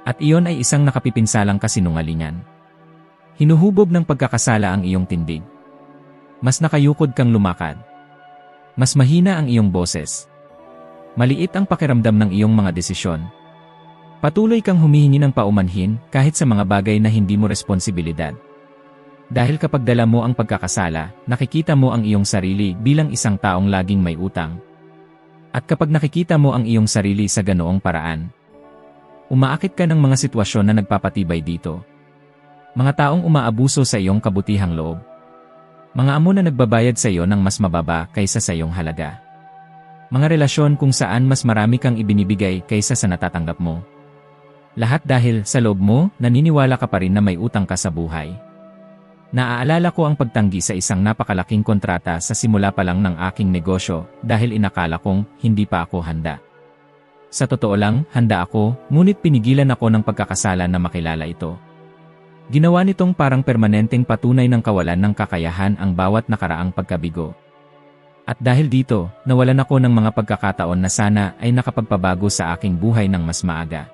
At iyon ay isang nakapipinsalang kasinungalingan. Hinuhubog ng pagkakasala ang iyong tindig. Mas nakayukod kang lumakad. Mas mahina ang iyong boses. Maliit ang pakiramdam ng iyong mga desisyon. Patuloy kang humihingi ng paumanhin kahit sa mga bagay na hindi mo responsibilidad. Dahil kapag dala mo ang pagkakasala, nakikita mo ang iyong sarili bilang isang taong laging may utang. At kapag nakikita mo ang iyong sarili sa ganoong paraan, umaakit ka ng mga sitwasyon na nagpapatibay dito. Mga taong umaabuso sa iyong kabutihang loob. Mga amo na nagbabayad sa iyo ng mas mababa kaysa sa iyong halaga. Mga relasyon kung saan mas marami kang ibinibigay kaysa sa natatanggap mo. Lahat dahil sa loob mo, naniniwala ka pa rin na may utang ka sa buhay. Naaalala ko ang pagtanggi sa isang napakalaking kontrata sa simula pa lang ng aking negosyo dahil inakala kong hindi pa ako handa. Sa totoo lang, handa ako, ngunit pinigilan ako ng pagkakasala na makilala ito. Ginawa nitong parang permanenteng patunay ng kawalan ng kakayahan ang bawat nakaraang pagkabigo. At dahil dito, nawalan ako ng mga pagkakataon na sana ay nakapagpabago sa aking buhay ng mas maaga.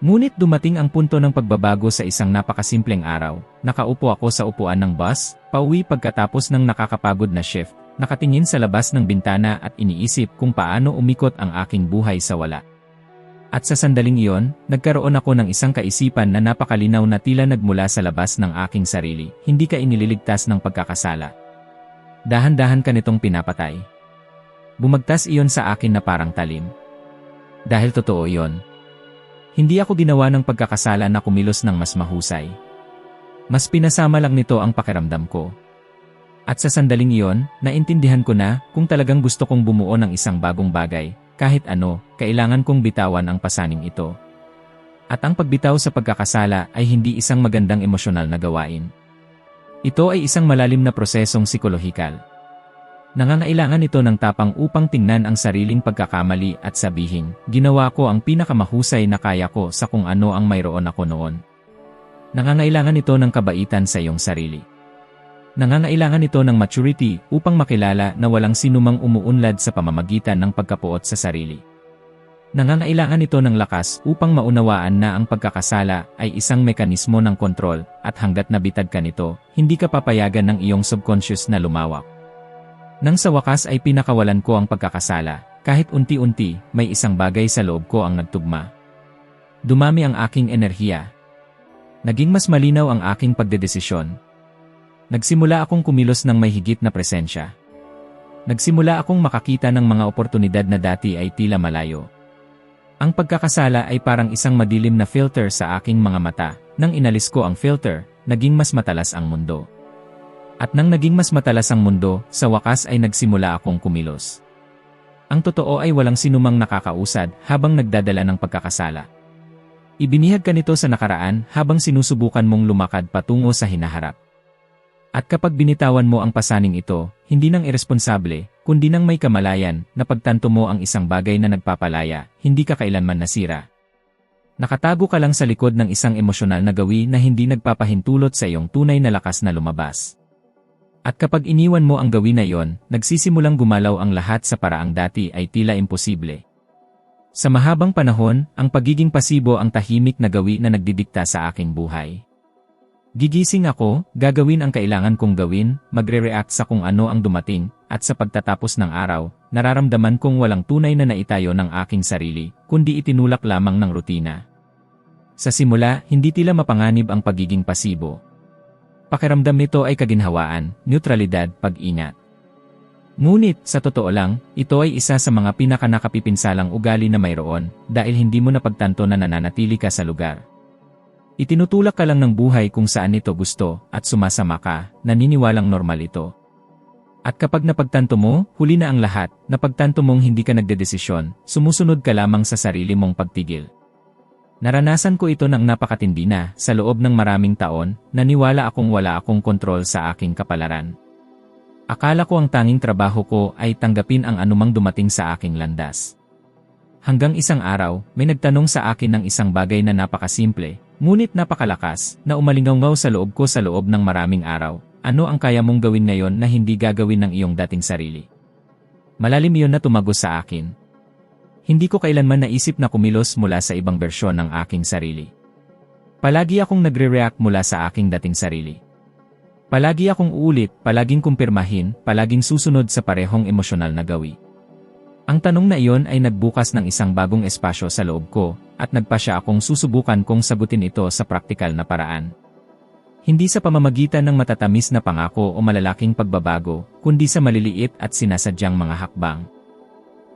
Ngunit dumating ang punto ng pagbabago sa isang napakasimpleng araw. Nakaupo ako sa upuan ng bus, pauwi pagkatapos ng nakakapagod na shift, nakatingin sa labas ng bintana at iniisip kung paano umikot ang aking buhay sa wala. At sa sandaling iyon, nagkaroon ako ng isang kaisipan na napakalinaw na tila nagmula sa labas ng aking sarili. Hindi ka inililigtas ng pagkakasala. Dahan-dahan ka nitong pinapatay. Bumagtas iyon sa akin na parang talim. Dahil totoo iyon. Hindi ako ginawa ng pagkakasala na kumilos ng mas mahusay. Mas pinasama lang nito ang pakiramdam ko. At sa sandaling iyon, naintindihan ko na kung talagang gusto kong bumuo ng isang bagong bagay, kahit ano, kailangan kong bitawan ang pasaning ito. At ang pagbitaw sa pagkakasala ay hindi isang magandang emosyonal na gawain. Ito ay isang malalim na prosesong psikolohikal. Nangangailangan ito ng tapang upang tingnan ang sariling pagkakamali at sabihin, ginawa ko ang pinakamahusay na kaya ko sa kung ano ang mayroon ako noon. Nangangailangan ito ng kabaitan sa iyong sarili. Nangangailangan ito ng maturity upang makilala na walang sinumang umuunlad sa pamamagitan ng pagkapuot sa sarili. Nangangailangan ito ng lakas upang maunawaan na ang pagkakasala ay isang mekanismo ng kontrol at hanggat nabitag ka nito, hindi ka papayagan ng iyong subconscious na lumawak. Nang sa wakas ay pinakawalan ko ang pagkakasala, kahit unti-unti, may isang bagay sa loob ko ang nagtugma. Dumami ang aking enerhiya. Naging mas malinaw ang aking pagdedesisyon. Nagsimula akong kumilos ng may higit na presensya. Nagsimula akong makakita ng mga oportunidad na dati ay tila malayo. Ang pagkakasala ay parang isang madilim na filter sa aking mga mata. Nang inalis ko ang filter, naging mas matalas ang mundo. At nang naging mas matalas ang mundo, sa wakas ay nagsimula akong kumilos. Ang totoo ay walang sinumang nakakausad habang nagdadala ng pagkakasala. Ibinihag ka nito sa nakaraan habang sinusubukan mong lumakad patungo sa hinaharap. At kapag binitawan mo ang pasaning ito, hindi nang iresponsable, kundi nang may kamalayan, na pagtanto mo ang isang bagay na nagpapalaya, hindi ka kailanman nasira. Nakatago ka lang sa likod ng isang emosyonal na gawi na hindi nagpapahintulot sa iyong tunay na lakas na lumabas. At kapag iniwan mo ang gawi na iyon, nagsisimulang gumalaw ang lahat sa paraang dati ay tila imposible. Sa mahabang panahon, ang pagiging pasibo ang tahimik na gawi na nagdidikta sa aking buhay. Gigising ako, gagawin ang kailangan kong gawin, magre-react sa kung ano ang dumating, at sa pagtatapos ng araw, nararamdaman kong walang tunay na naitayo ng aking sarili, kundi itinulak lamang ng rutina. Sa simula, hindi tila mapanganib ang pagiging pasibo. Pakiramdam nito ay kaginhawaan, neutralidad, pag-ingat. Ngunit, sa totoo lang, ito ay isa sa mga pinakanakapipinsalang ugali na mayroon, dahil hindi mo napagtanto na nananatili ka sa lugar. Itinutulak ka lang ng buhay kung saan ito gusto, at sumasama ka, naniniwalang normal ito. At kapag napagtanto mo, huli na ang lahat, napagtanto mong hindi ka nagdedesisyon, sumusunod ka lamang sa sarili mong pagtigil. Naranasan ko ito ng napakatindi na, sa loob ng maraming taon, naniwala akong wala akong kontrol sa aking kapalaran. Akala ko ang tanging trabaho ko ay tanggapin ang anumang dumating sa aking landas. Hanggang isang araw, may nagtanong sa akin ng isang bagay na napakasimple, ngunit napakalakas, na umalingaw sa loob ko sa loob ng maraming araw. Ano ang kaya mong gawin ngayon na hindi gagawin ng iyong dating sarili? Malalim iyon na tumagos sa akin. Hindi ko kailanman naisip na kumilos mula sa ibang bersyon ng aking sarili. Palagi akong nagre-react mula sa aking dating sarili. Palagi akong uulit, palaging kumpirmahin, palaging susunod sa parehong emosyonal na gawi. Ang tanong na iyon ay nagbukas ng isang bagong espasyo sa loob ko, at nagpasya akong susubukan kong sagutin ito sa praktikal na paraan. Hindi sa pamamagitan ng matatamis na pangako o malalaking pagbabago, kundi sa maliliit at sinasadyang mga hakbang.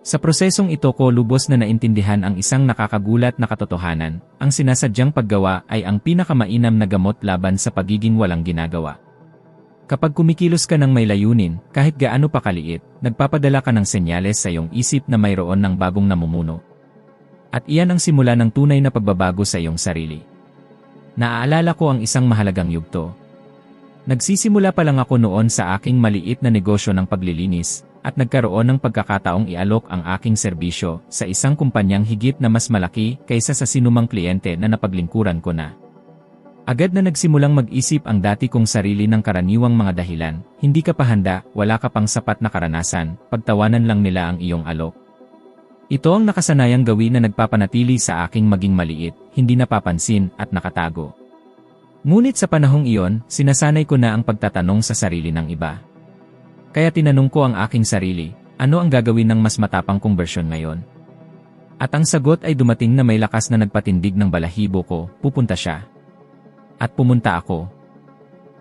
Sa prosesong ito ko lubos na naintindihan ang isang nakakagulat na katotohanan, ang sinasadyang paggawa ay ang pinakamainam na gamot laban sa pagiging walang ginagawa. Kapag kumikilos ka ng may layunin, kahit gaano pa kaliit, nagpapadala ka ng senyales sa iyong isip na mayroon ng bagong namumuno. At iyan ang simula ng tunay na pagbabago sa iyong sarili. Naaalala ko ang isang mahalagang yugto. Nagsisimula pa lang ako noon sa aking maliit na negosyo ng paglilinis, at nagkaroon ng pagkakataong ialok ang aking serbisyo sa isang kumpanyang higit na mas malaki kaysa sa sinumang kliyente na napaglingkuran ko na. Agad na nagsimulang mag-isip ang dati kong sarili ng karaniwang mga dahilan, hindi ka pa handa, wala ka pang sapat na karanasan, pagtawanan lang nila ang iyong alok. Ito ang nakasanayang gawin na nagpapanatili sa aking maging maliit, hindi napapansin at nakatago. Ngunit sa panahong iyon, sinasanay ko na ang pagtatanong sa sarili ng iba. Kaya tinanong ko ang aking sarili, ano ang gagawin ng mas matapang kong bersyon ngayon? At ang sagot ay dumating na may lakas na nagpatindig ng balahibo ko, pupunta siya. At pumunta ako.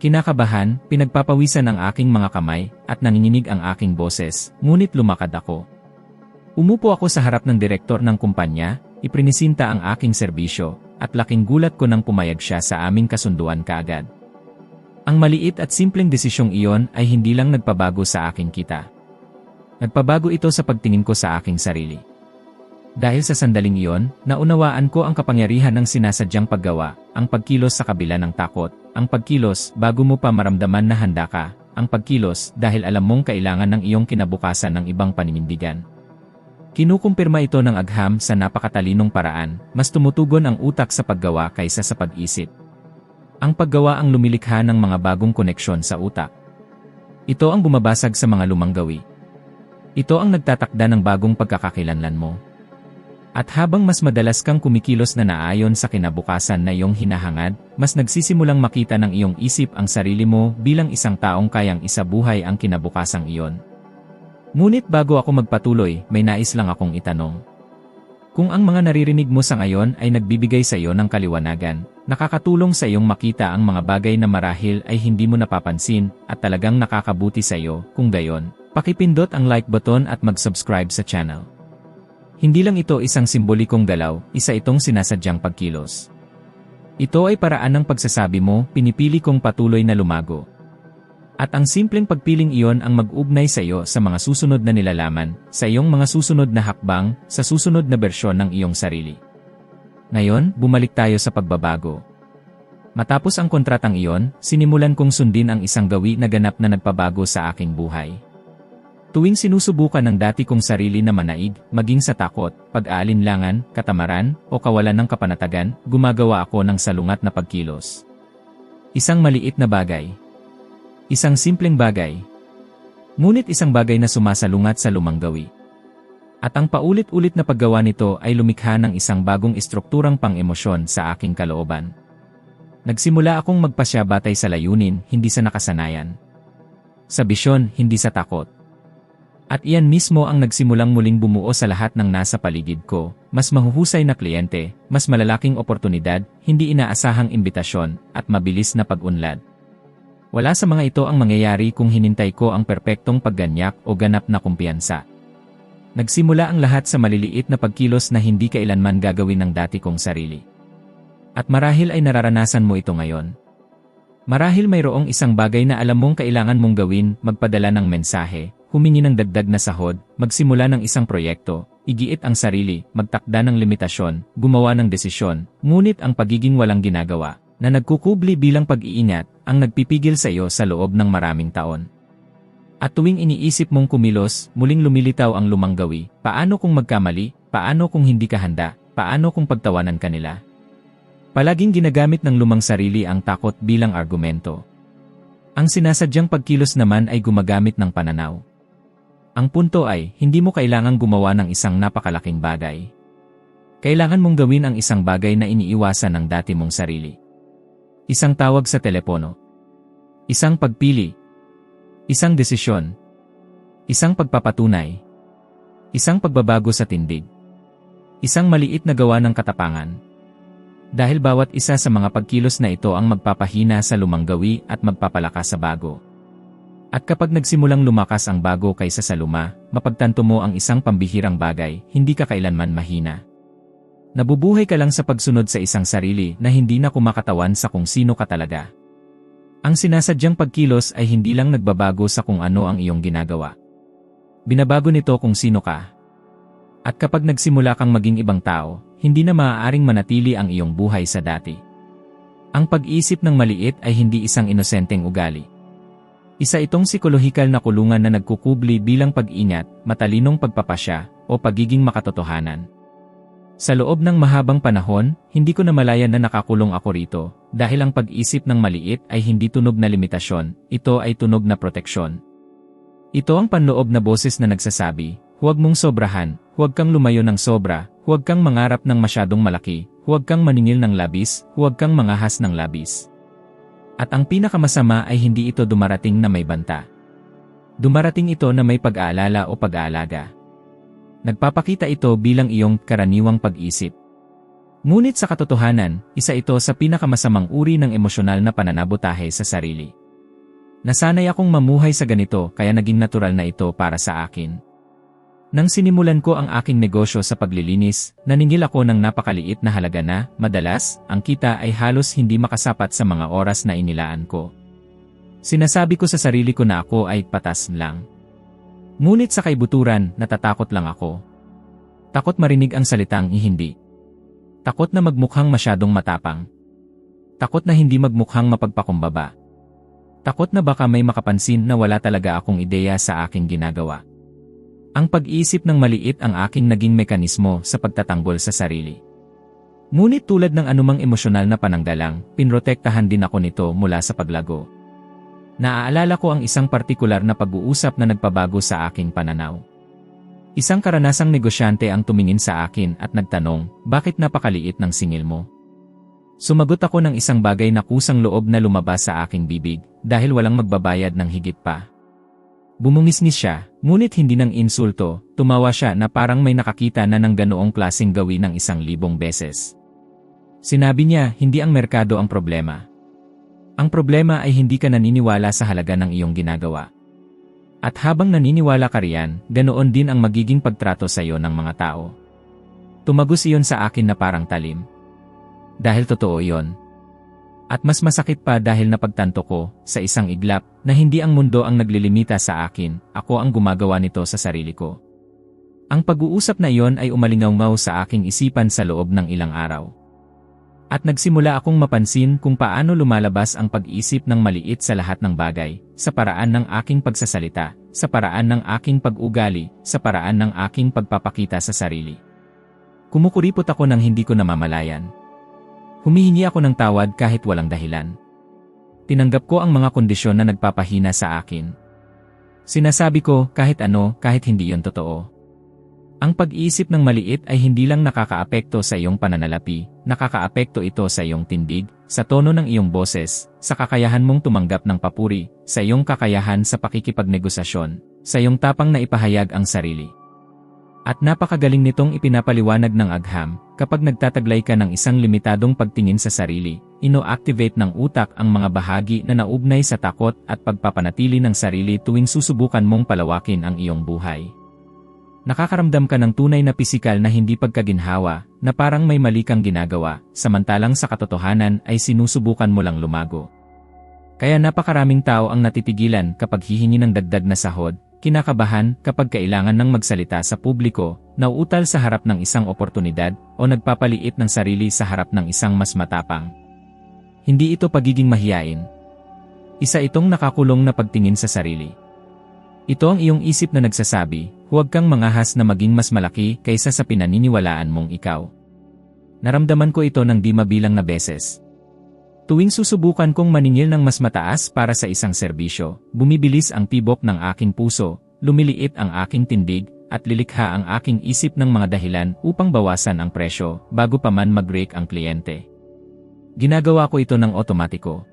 Kinakabahan, pinagpapawisan ang aking mga kamay, at nanginginig ang aking boses, ngunit lumakad ako. Umupo ako sa harap ng direktor ng kumpanya, iprinisinta ang aking serbisyo, at laking gulat ko nang pumayag siya sa aming kasunduan kaagad. Ang maliit at simpleng desisyong iyon ay hindi lang nagpabago sa aking kita. Nagpabago ito sa pagtingin ko sa aking sarili. Dahil sa sandaling iyon, naunawaan ko ang kapangyarihan ng sinasadyang paggawa, ang pagkilos sa kabila ng takot, ang pagkilos bago mo pa maramdaman na handa ka, ang pagkilos dahil alam mong kailangan ng iyong kinabukasan ng ibang paninindigan. Kinukumpirma ito ng agham sa napakatalinong paraan, mas tumutugon ang utak sa paggawa kaysa sa pag-isip. Ang paggawa ang lumilikha ng mga bagong koneksyon sa utak. Ito ang bumabasag sa mga lumang gawi. Ito ang nagtatakda ng bagong pagkakakilanlan mo. At habang mas madalas kang kumikilos na naayon sa kinabukasan na iyong hinahangad, mas nagsisimulang makita ng iyong isip ang sarili mo bilang isang taong kayang isabuhay ang kinabukasang iyon. Ngunit bago ako magpatuloy, may nais lang akong itanong. Kung ang mga naririnig mo sa ngayon ay nagbibigay sa iyo ng kaliwanagan, nakakatulong sa iyong makita ang mga bagay na marahil ay hindi mo napapansin at talagang nakakabuti sa iyo, kung gayon, pakipindot ang like button at mag-subscribe sa channel. Hindi lang ito isang simbolikong galaw, isa itong sinasadyang pagkilos. Ito ay paraan ng pagsasabi mo, pinipili kong patuloy na lumago. At ang simpleng pagpiling iyon ang mag-ugnay sa iyo sa mga susunod na nilalaman, sa iyong mga susunod na hakbang, sa susunod na bersyon ng iyong sarili. Ngayon, bumalik tayo sa pagbabago. Matapos ang kontratang iyon, sinimulan kong sundin ang isang gawi na ganap na nagpabago sa aking buhay. Tuwing sinusubukan ng dati kong sarili na manaig, maging sa takot, pag-aalinlangan, katamaran, o kawalan ng kapanatagan, gumagawa ako ng salungat na pagkilos. Isang maliit na bagay. Isang simpleng bagay. Ngunit isang bagay na sumasalungat sa lumang gawi. At ang paulit-ulit na paggawa nito ay lumikha ng isang bagong estrukturang pang-emosyon sa aking kalooban. Nagsimula akong magpasya batay sa layunin, hindi sa nakasanayan. Sa bisyon, hindi sa takot. At iyan mismo ang nagsimulang muling bumuo sa lahat ng nasa paligid ko, mas mahuhusay na kliyente, mas malalaking oportunidad, hindi inaasahang imbitasyon, at mabilis na pag-unlad. Wala sa mga ito ang mangyayari kung hinintay ko ang perpektong pagganyak o ganap na kumpiyansa. Nagsimula ang lahat sa maliliit na pagkilos na hindi kailanman gagawin ng dati kong sarili. At marahil ay nararanasan mo ito ngayon. Marahil mayroong isang bagay na alam mong kailangan mong gawin, magpadala ng mensahe, humingi ng dagdag na sahod, magsimula ng isang proyekto, igiit ang sarili, magtakda ng limitasyon, gumawa ng desisyon, ngunit ang pagiging walang ginagawa, na nagkukubli bilang pag-iingat, ang nagpipigil sa iyo sa loob ng maraming taon. At tuwing iniisip mong kumilos, muling lumilitaw ang lumang gawi, paano kung magkamali, paano kung hindi ka handa, paano kung pagtawanan ka nila? Palaging ginagamit ng lumang sarili ang takot bilang argumento. Ang sinasadyang pagkilos naman ay gumagamit ng pananaw. Ang punto ay, hindi mo kailangang gumawa ng isang napakalaking bagay. Kailangan mong gawin ang isang bagay na iniiwasan ng dati mong sarili. Isang tawag sa telepono. Isang pagpili. Isang desisyon. Isang pagpapatunay. Isang pagbabago sa tindig. Isang maliit na gawa ng katapangan. Dahil bawat isa sa mga pagkilos na ito ang magpapahina sa lumang gawi at magpapalakas sa bago. At kapag nagsimulang lumakas ang bago kaysa sa luma, mapagtanto mo ang isang pambihirang bagay, hindi ka kailanman mahina. Nabubuhay ka lang sa pagsunod sa isang sarili na hindi na kumakatawan sa kung sino ka talaga. Ang sinasadyang pagkilos ay hindi lang nagbabago sa kung ano ang iyong ginagawa. Binabago nito kung sino ka. At kapag nagsimula kang maging ibang tao, hindi na maaaring manatili ang iyong buhay sa dati. Ang pag-iisip ng maliit ay hindi isang inosenteng ugali. Isa itong psikolohikal na kulungan na nagkukubli bilang pag-ingat, matalinong pagpapasya, o pagiging makatotohanan. Sa loob ng mahabang panahon, hindi ko namalayan na nakakulong ako rito, dahil ang pag-isip ng maliit ay hindi tunog na limitasyon, ito ay tunog na proteksyon. Ito ang panloob na boses na nagsasabi, huwag mong sobrahan, huwag kang lumayo ng sobra, huwag kang mangarap ng masyadong malaki, huwag kang maningil ng labis, huwag kang mangahas ng labis. At ang pinakamasama ay hindi ito dumarating na may banta. Dumarating ito na may pag-aalala o pag-aalaga. Nagpapakita ito bilang iyong karaniwang pag-isip. Ngunit sa katotohanan, isa ito sa pinakamasamang uri ng emosyonal na pananabotahe sa sarili. Nasanay akong mamuhay sa ganito kaya naging natural na ito para sa akin. Nang sinimulan ko ang aking negosyo sa paglilinis, naningil ako ng napakaliit na halaga na, madalas, ang kita ay halos hindi makasapat sa mga oras na inilaan ko. Sinasabi ko sa sarili ko na ako ay patas lang. Ngunit sa kaibuturan, natatakot lang ako. Takot marinig ang salitang hindi. Takot na magmukhang masyadong matapang. Takot na hindi magmukhang mapagpakumbaba. Takot na baka may makapansin na wala talaga akong ideya sa aking ginagawa. Ang pag-iisip ng maliit ang aking naging mekanismo sa pagtatanggol sa sarili. Ngunit tulad ng anumang emosyonal na pananggalang, pinrotektahan din ako nito mula sa paglago. Naaalala ko ang isang partikular na pag-uusap na nagpabago sa aking pananaw. Isang karanasang negosyante ang tumingin sa akin at nagtanong, bakit napakaliit ng singil mo? Sumagot ako ng isang bagay na kusang loob na lumabas sa aking bibig, dahil walang magbabayad ng higit pa. Bumungisngis siya, ngunit hindi ng insulto, tumawa siya na parang may nakakita na ng ganoong klaseng gawin ng 1,000 beses. Sinabi niya, hindi ang merkado ang problema. Ang problema ay hindi ka naniniwala sa halaga ng iyong ginagawa. At habang naniniwala ka riyan, ganoon din ang magiging pagtrato sa iyo ng mga tao. Tumagos iyon sa akin na parang talim. Dahil totoo iyon. At mas masakit pa dahil napagtanto ko, sa isang iglap, na hindi ang mundo ang naglilimita sa akin, ako ang gumagawa nito sa sarili ko. Ang pag-uusap na iyon ay umalingaw sa aking isipan sa loob ng ilang araw. At nagsimula akong mapansin kung paano lumalabas ang pag-isip ng maliit sa lahat ng bagay, sa paraan ng aking pagsasalita, sa paraan ng aking pag-ugali, sa paraan ng aking pagpapakita sa sarili. Kumukuripot ako nang hindi ko namamalayan. Humihingi ako ng tawad kahit walang dahilan. Tinanggap ko ang mga kondisyon na nagpapahina sa akin. Sinasabi ko kahit ano, kahit hindi yon totoo. Ang pag-iisip ng maliit ay hindi lang nakakaapekto sa iyong pananalapi, nakakaapekto ito sa iyong tindig, sa tono ng iyong boses, sa kakayahan mong tumanggap ng papuri, sa iyong kakayahan sa pakikipagnegosasyon, sa iyong tapang na ipahayag ang sarili. At napakagaling nitong ipinapaliwanag ng agham, kapag nagtataglay ka ng isang limitadong pagtingin sa sarili, ino-activate ng utak ang mga bahagi na naugnay sa takot at pagpapanatili ng sarili tuwing susubukan mong palawakin ang iyong buhay. Nakakaramdam ka ng tunay na pisikal na hindi pagkaginhawa, na parang may mali kang ginagawa, samantalang sa katotohanan ay sinusubukan mo lang lumago. Kaya napakaraming tao ang natitigilan kapag hihingi ng dagdag na sahod, kinakabahan kapag kailangan ng magsalita sa publiko, nauutal sa harap ng isang oportunidad, o nagpapaliit ng sarili sa harap ng isang mas matapang. Hindi ito pagiging mahiyain. Isa itong nakakulong na pagtingin sa sarili. Ito ang iyong isip na nagsasabi, huwag kang mangahas na maging mas malaki kaysa sa pinaniniwalaan mong ikaw. Naramdaman ko ito ng di mabilang na beses. Tuwing susubukan kong maningil ng mas mataas para sa isang serbisyo, bumibilis ang tibok ng aking puso, lumiliit ang aking tindig, at lilikha ang aking isip ng mga dahilan upang bawasan ang presyo bago pa man mag-break ang kliyente. Ginagawa ko ito ng otomatiko.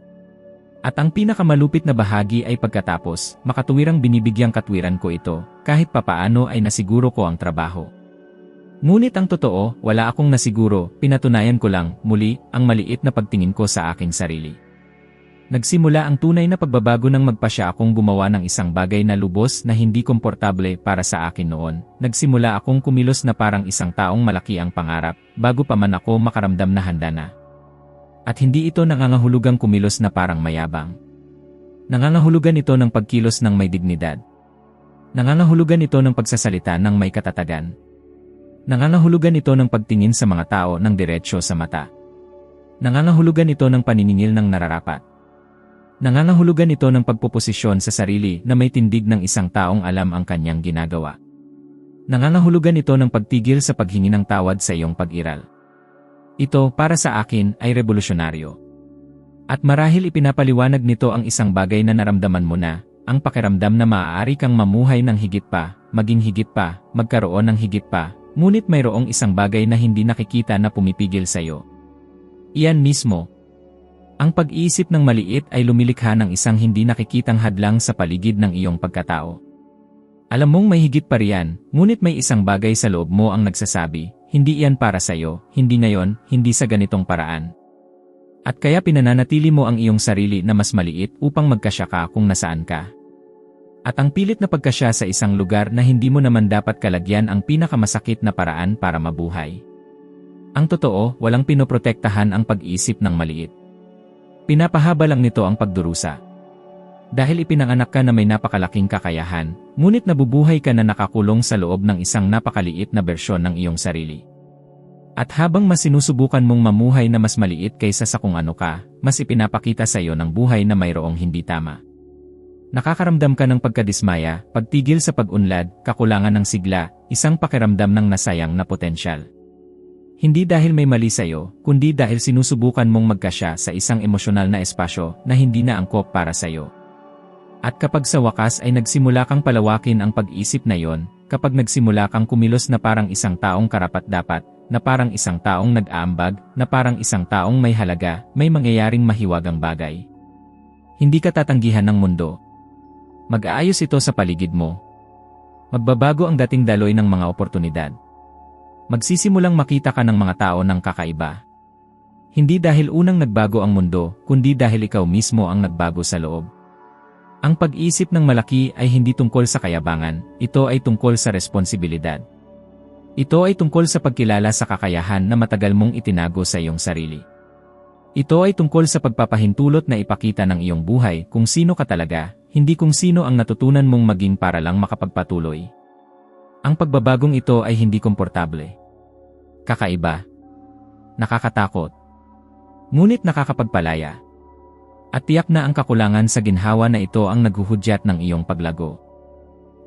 At ang pinakamalupit na bahagi ay pagkatapos, makatuwirang binibigyang katwiran ko ito, kahit papaano ay nasiguro ko ang trabaho. Ngunit ang totoo, wala akong nasiguro, pinatunayan ko lang, muli, ang maliit na pagtingin ko sa aking sarili. Nagsimula ang tunay na pagbabago nang magpasya akong gumawa ng isang bagay na lubos na hindi komportable para sa akin noon. Nagsimula akong kumilos na parang isang taong malaki ang pangarap, bago pa man ako makaramdam na handa na. At hindi ito nangangahulugang kumilos na parang mayabang. Nangangahulugan ito ng pagkilos ng may dignidad. Nangangahulugan ito ng pagsasalita ng may katatagan. Nangangahulugan ito ng pagtingin sa mga tao ng diretsyo sa mata. Nangangahulugan ito ng paniningil ng nararapat. Nangangahulugan ito ng pagpoposisyon sa sarili na may tindig ng isang taong alam ang kanyang ginagawa. Nangangahulugan ito ng pagtigil sa paghingi ng tawad sa iyong pag-iral. Ito, para sa akin, ay revolusyonaryo. At marahil ipinapaliwanag nito ang isang bagay na naramdaman mo na, ang pakiramdam na maaari kang mamuhay ng higit pa, maging higit pa, magkaroon ng higit pa, ngunit mayroong isang bagay na hindi nakikita na pumipigil sa iyo. Iyan mismo. Ang pag-iisip ng maliit ay lumilikha ng isang hindi nakikitang hadlang sa paligid ng iyong pagkatao. Alam mong may higit pa riyan, ngunit may isang bagay sa loob mo ang nagsasabi, hindi iyan para sa iyo, hindi ngayon, hindi sa ganitong paraan. At kaya pinananatili mo ang iyong sarili na mas maliit upang magkasya ka kung nasaan ka. At ang pilit na pagkasya sa isang lugar na hindi mo naman dapat kalagyan ang pinakamasakit na paraan para mabuhay. Ang totoo, walang pinoprotektahan ang pag-iisip ng maliit. Pinapahaba lang nito ang pagdurusa. Dahil ipinanganak ka na may napakalaking kakayahan, ngunit nabubuhay ka na nakakulong sa loob ng isang napakaliit na bersyon ng iyong sarili. At habang mas sinusubukan mong mamuhay na mas maliit kaysa sa kung ano ka, mas ipinapakita sa iyo ng buhay na mayroong hindi tama. Nakakaramdam ka ng pagkadismaya, pagtigil sa pag-unlad, kakulangan ng sigla, isang pakiramdam ng nasayang na potensyal. Hindi dahil may mali sa iyo, kundi dahil sinusubukan mong magkasya sa isang emosyonal na espasyo na hindi na angkop para sa iyo. At kapag sa wakas ay nagsimula kang palawakin ang pag-isip na yon, kapag nagsimula kang kumilos na parang isang taong karapat-dapat, na parang isang taong nag-aambag, na parang isang taong may halaga, may mangyayaring mahiwagang bagay. Hindi ka tatanggihan ng mundo. Mag-aayos ito sa paligid mo. Magbabago ang dating daloy ng mga oportunidad. Magsisimulang makita ka ng mga tao ng kakaiba. Hindi dahil unang nagbago ang mundo, kundi dahil ikaw mismo ang nagbago sa loob. Ang pag-isip ng malaki ay hindi tungkol sa kayabangan, ito ay tungkol sa responsibilidad. Ito ay tungkol sa pagkilala sa kakayahan na matagal mong itinago sa iyong sarili. Ito ay tungkol sa pagpapahintulot na ipakita ng iyong buhay kung sino ka talaga, hindi kung sino ang natutunan mong maging para lang makapagpatuloy. Ang pagbabagong ito ay hindi komportable. Kakaiba. Nakakatakot. Ngunit nakakapagpalaya. At tiyak na ang kakulangan sa ginhawa na ito ang naghuhudyat ng iyong paglago.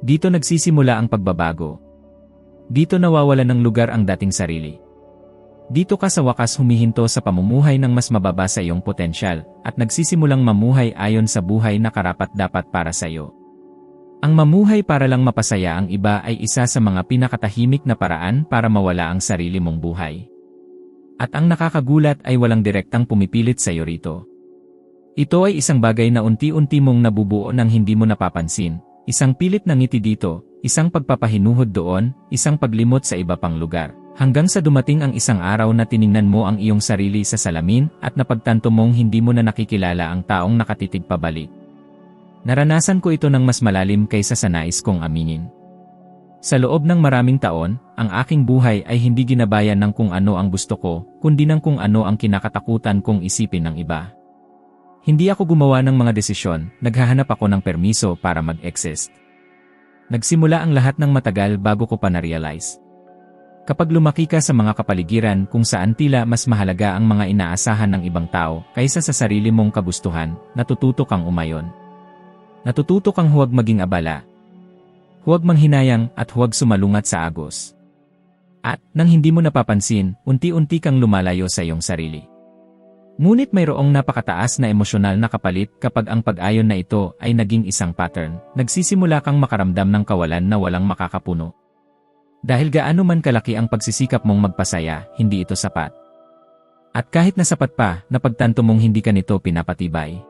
Dito nagsisimula ang pagbabago. Dito nawawala ng lugar ang dating sarili. Dito ka sa wakas humihinto sa pamumuhay ng mas mababa sa iyong potensyal at nagsisimulang mamuhay ayon sa buhay na karapat-dapat para sa iyo. Ang mamuhay para lang mapasaya ang iba ay isa sa mga pinakatahimik na paraan para mawala ang sarili mong buhay. At ang nakakagulat ay walang direktang pumipilit sa iyo rito. Ito ay isang bagay na unti-unti mong nabubuo nang hindi mo napapansin, isang pilit na ngiti dito, isang pagpapahinuhod doon, isang paglimot sa iba pang lugar, hanggang sa dumating ang isang araw na tiningnan mo ang iyong sarili sa salamin at napagtanto mong hindi mo na nakikilala ang taong nakatitig pabalik. Naranasan ko ito ng mas malalim kaysa sa nais kong aminin. Sa loob ng maraming taon, ang aking buhay ay hindi ginabayan ng kung ano ang gusto ko, kundi ng kung ano ang kinakatakutan kong isipin ng iba. Hindi ako gumawa ng mga desisyon, naghahanap ako ng permiso para mag-exist. Nagsimula ang lahat ng matagal bago ko pa na-realize. Kapag lumaki ka sa mga kapaligiran kung saan tila mas mahalaga ang mga inaasahan ng ibang tao kaysa sa sarili mong kagustuhan, natututo kang umayon. Natututo kang huwag maging abala. Huwag manghinayang at huwag sumalungat sa agos. At, nang hindi mo napapansin, unti-unti kang lumalayo sa iyong sarili. Ngunit mayroong napakataas na emosyonal na kapalit kapag ang pag-ayon na ito ay naging isang pattern, nagsisimula kang makaramdam ng kawalan na walang makakapuno. Dahil gaano man kalaki ang pagsisikap mong magpasaya, hindi ito sapat. At kahit na sapat pa, napagtanto mong hindi ka nito pinapatibay.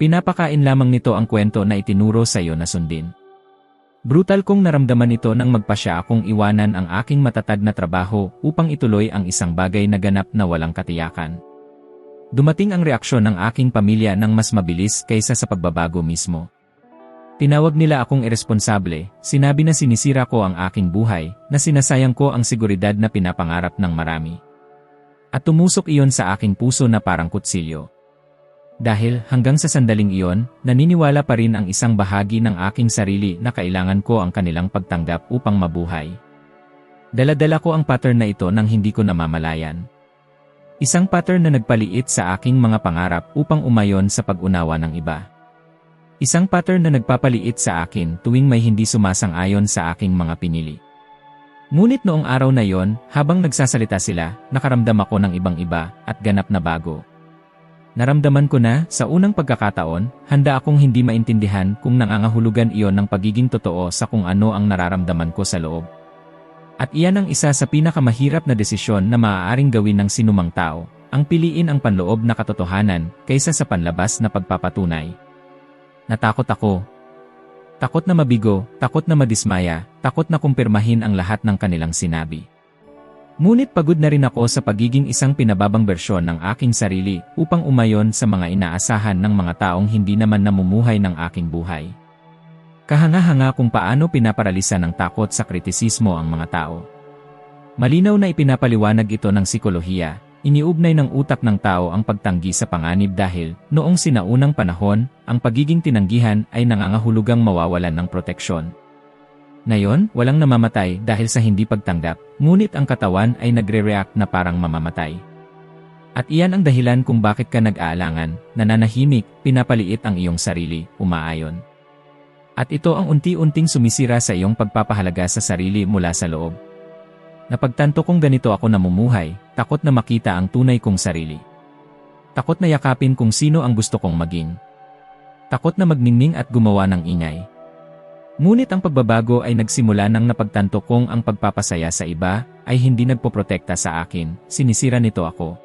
Pinapakain lamang nito ang kwento na itinuro sa iyo na sundin. Brutal kong naramdaman ito nang magpasya akong iwanan ang aking matatag na trabaho upang ituloy ang isang bagay na ganap na walang katiyakan. Dumating ang reaksyon ng aking pamilya ng mas mabilis kaysa sa pagbabago mismo. Tinawag nila akong iresponsable, sinabi na sinisira ko ang aking buhay, na sinasayang ko ang seguridad na pinapangarap ng marami. At tumusok iyon sa aking puso na parang kutsilyo. Dahil hanggang sa sandaling iyon, naniniwala pa rin ang isang bahagi ng aking sarili na kailangan ko ang kanilang pagtanggap upang mabuhay. Dala-dala ko ang pattern na ito nang hindi ko namamalayan. Isang pattern na nagpaliit sa aking mga pangarap upang umayon sa pag-unawa ng iba. Isang pattern na nagpapaliit sa akin tuwing may hindi sumasang-ayon sa aking mga pinili. Ngunit noong araw na yon, habang nagsasalita sila, nakaramdam ako ng ibang iba at ganap na bago. Naramdaman ko na, sa unang pagkakataon, handa akong hindi maintindihan kung nangangahulugan iyon ng pagiging totoo sa kung ano ang nararamdaman ko sa loob. At iyan ang isa sa pinakamahirap na desisyon na maaaring gawin ng sinumang tao, ang piliin ang panloob na katotohanan kaysa sa panlabas na pagpapatunay. Natakot ako. Takot na mabigo, takot na madismaya, takot na kumpirmahin ang lahat ng kanilang sinabi. Ngunit pagod na rin ako sa pagiging isang pinababang bersyon ng aking sarili upang umayon sa mga inaasahan ng mga taong hindi naman namumuhay ng aking buhay. Kahanga-hanga kung paano pinaparalisa ng takot sa kritisismo ang mga tao. Malinaw na ipinapaliwanag ito ng psikolohiya, iniugnay ng utak ng tao ang pagtanggi sa panganib dahil, noong sinaunang panahon, ang pagiging tinanggihan ay nangangahulugang mawawalan ng proteksyon. Ngayon, walang namamatay dahil sa hindi pagtanggap, ngunit ang katawan ay nagre-react na parang mamamatay. At iyan ang dahilan kung bakit ka nag-aalangan, nananahimik, pinapaliit ang iyong sarili, umaayon. At ito ang unti-unting sumisira sa iyong pagpapahalaga sa sarili mula sa loob. Napagtanto kong ganito ako namumuhay, takot na makita ang tunay kong sarili. Takot na yakapin kung sino ang gusto kong maging. Takot na magningning at gumawa ng ingay. Ngunit ang pagbabago ay nagsimula nang napagtanto kong ang pagpapasaya sa iba ay hindi nagpoprotekta sa akin, sinisira nito ako.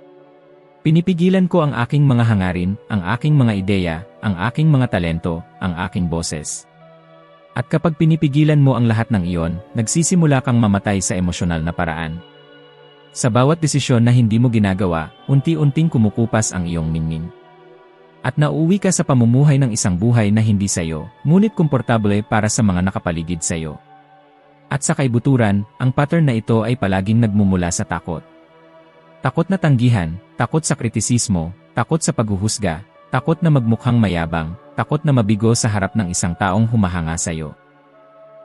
Pinipigilan ko ang aking mga hangarin, ang aking mga ideya, ang aking mga talento, ang aking boses. At kapag pinipigilan mo ang lahat ng iyon, nagsisimula kang mamatay sa emosyonal na paraan. Sa bawat desisyon na hindi mo ginagawa, unti-unting kumukupas ang iyong ningning. At nauuwi ka sa pamumuhay ng isang buhay na hindi sayo, ngunit komportable para sa mga nakapaligid sayo. At sa kaibuturan, ang pattern na ito ay palaging nagmumula sa takot. Takot na tanggihan, takot sa kritisismo, takot sa paghuhusga, takot na magmukhang mayabang, takot na mabigo sa harap ng isang taong humahanga sayo.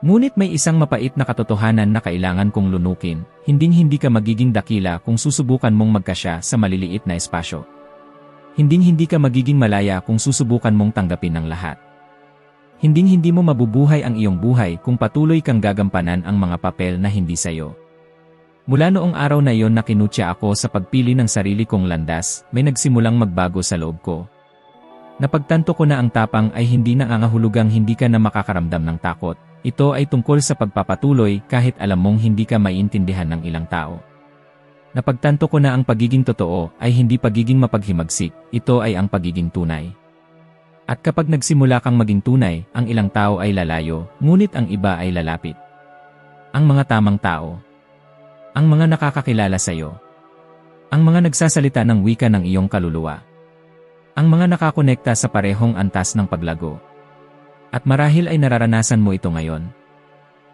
Ngunit may isang mapait na katotohanan na kailangan kong lunukin, hinding-hindi ka magiging dakila kung susubukan mong magkasya sa maliliit na espasyo. Hinding-hindi ka magiging malaya kung susubukan mong tanggapin ang lahat. Hinding-hindi mo mabubuhay ang iyong buhay kung patuloy kang gagampanan ang mga papel na hindi sayo. Mula noong araw na iyon na kinutya ako sa pagpili ng sarili kong landas, may nagsimulang magbago sa loob ko. Napagtanto ko na ang tapang ay hindi nangangahulugang hindi ka na makakaramdam ng takot. Ito ay tungkol sa pagpapatuloy kahit alam mong hindi ka maiintindihan ng ilang tao. Napagtanto ko na ang pagiging totoo ay hindi pagiging mapaghimagsik, ito ay ang pagiging tunay. At kapag nagsimula kang maging tunay, ang ilang tao ay lalayo, ngunit ang iba ay lalapit. Ang mga tamang tao. Ang mga nakakakilala sa iyo. Ang mga nagsasalita ng wika ng iyong kaluluwa. Ang mga nakakonekta sa parehong antas ng paglago. At marahil ay nararanasan mo ito ngayon.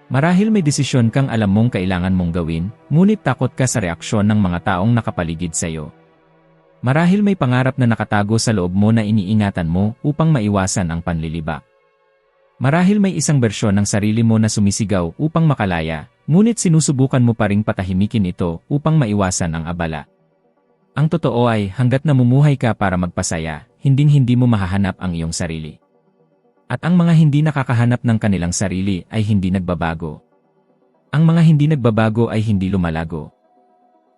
Marahil may desisyon kang alam mong kailangan mong gawin, ngunit takot ka sa reaksyon ng mga taong nakapaligid sa iyo. Marahil may pangarap na nakatago sa loob mo na iniingatan mo upang maiwasan ang panlilibak. Marahil may isang bersyon ng sarili mo na sumisigaw upang makalaya, ngunit sinusubukan mo pa ring patahimikin ito upang maiwasan ang abala. Ang totoo ay hanggat namumuhay ka para magpasaya, hinding-hindi mo mahahanap ang iyong sarili. At ang mga hindi nakakahanap ng kanilang sarili ay hindi nagbabago. Ang mga hindi nagbabago ay hindi lumalago.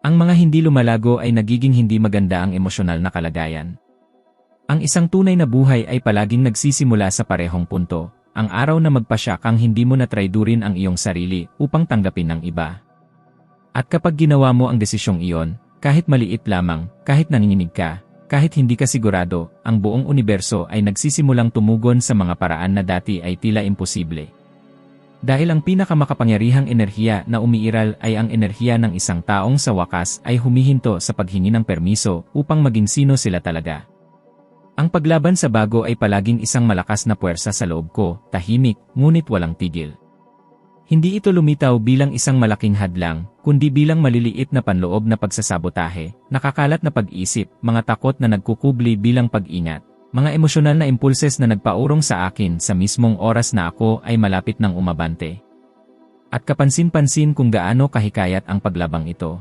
Ang mga hindi lumalago ay nagiging hindi maganda ang emosyonal na kalagayan. Ang isang tunay na buhay ay palaging nagsisimula sa parehong punto, ang araw na magpasya kang hindi mo na traidurin ang iyong sarili upang tanggapin ng iba. At kapag ginawa mo ang desisyong iyon, kahit maliit lamang, kahit nanginginig ka, kahit hindi ka sigurado, ang buong universo ay nagsisimulang tumugon sa mga paraan na dati ay tila imposible. Dahil ang pinakamakapangyarihang enerhiya na umiiral ay ang enerhiya ng isang taong sa wakas ay humihinto sa paghingi ng permiso upang maging sino sila talaga. Ang paglaban sa bago ay palaging isang malakas na puwersa sa loob ko, tahimik, ngunit walang tigil. Hindi ito lumitaw bilang isang malaking hadlang, kundi bilang maliliit na panloob na pagsasabotahe, nakakalat na pag-isip, mga takot na nagkukubli bilang pag-ingat, mga emosyonal na impulses na nagpaurong sa akin sa mismong oras na ako ay malapit ng umabante. At kapansin-pansin kung gaano kahikayat ang paglabang ito.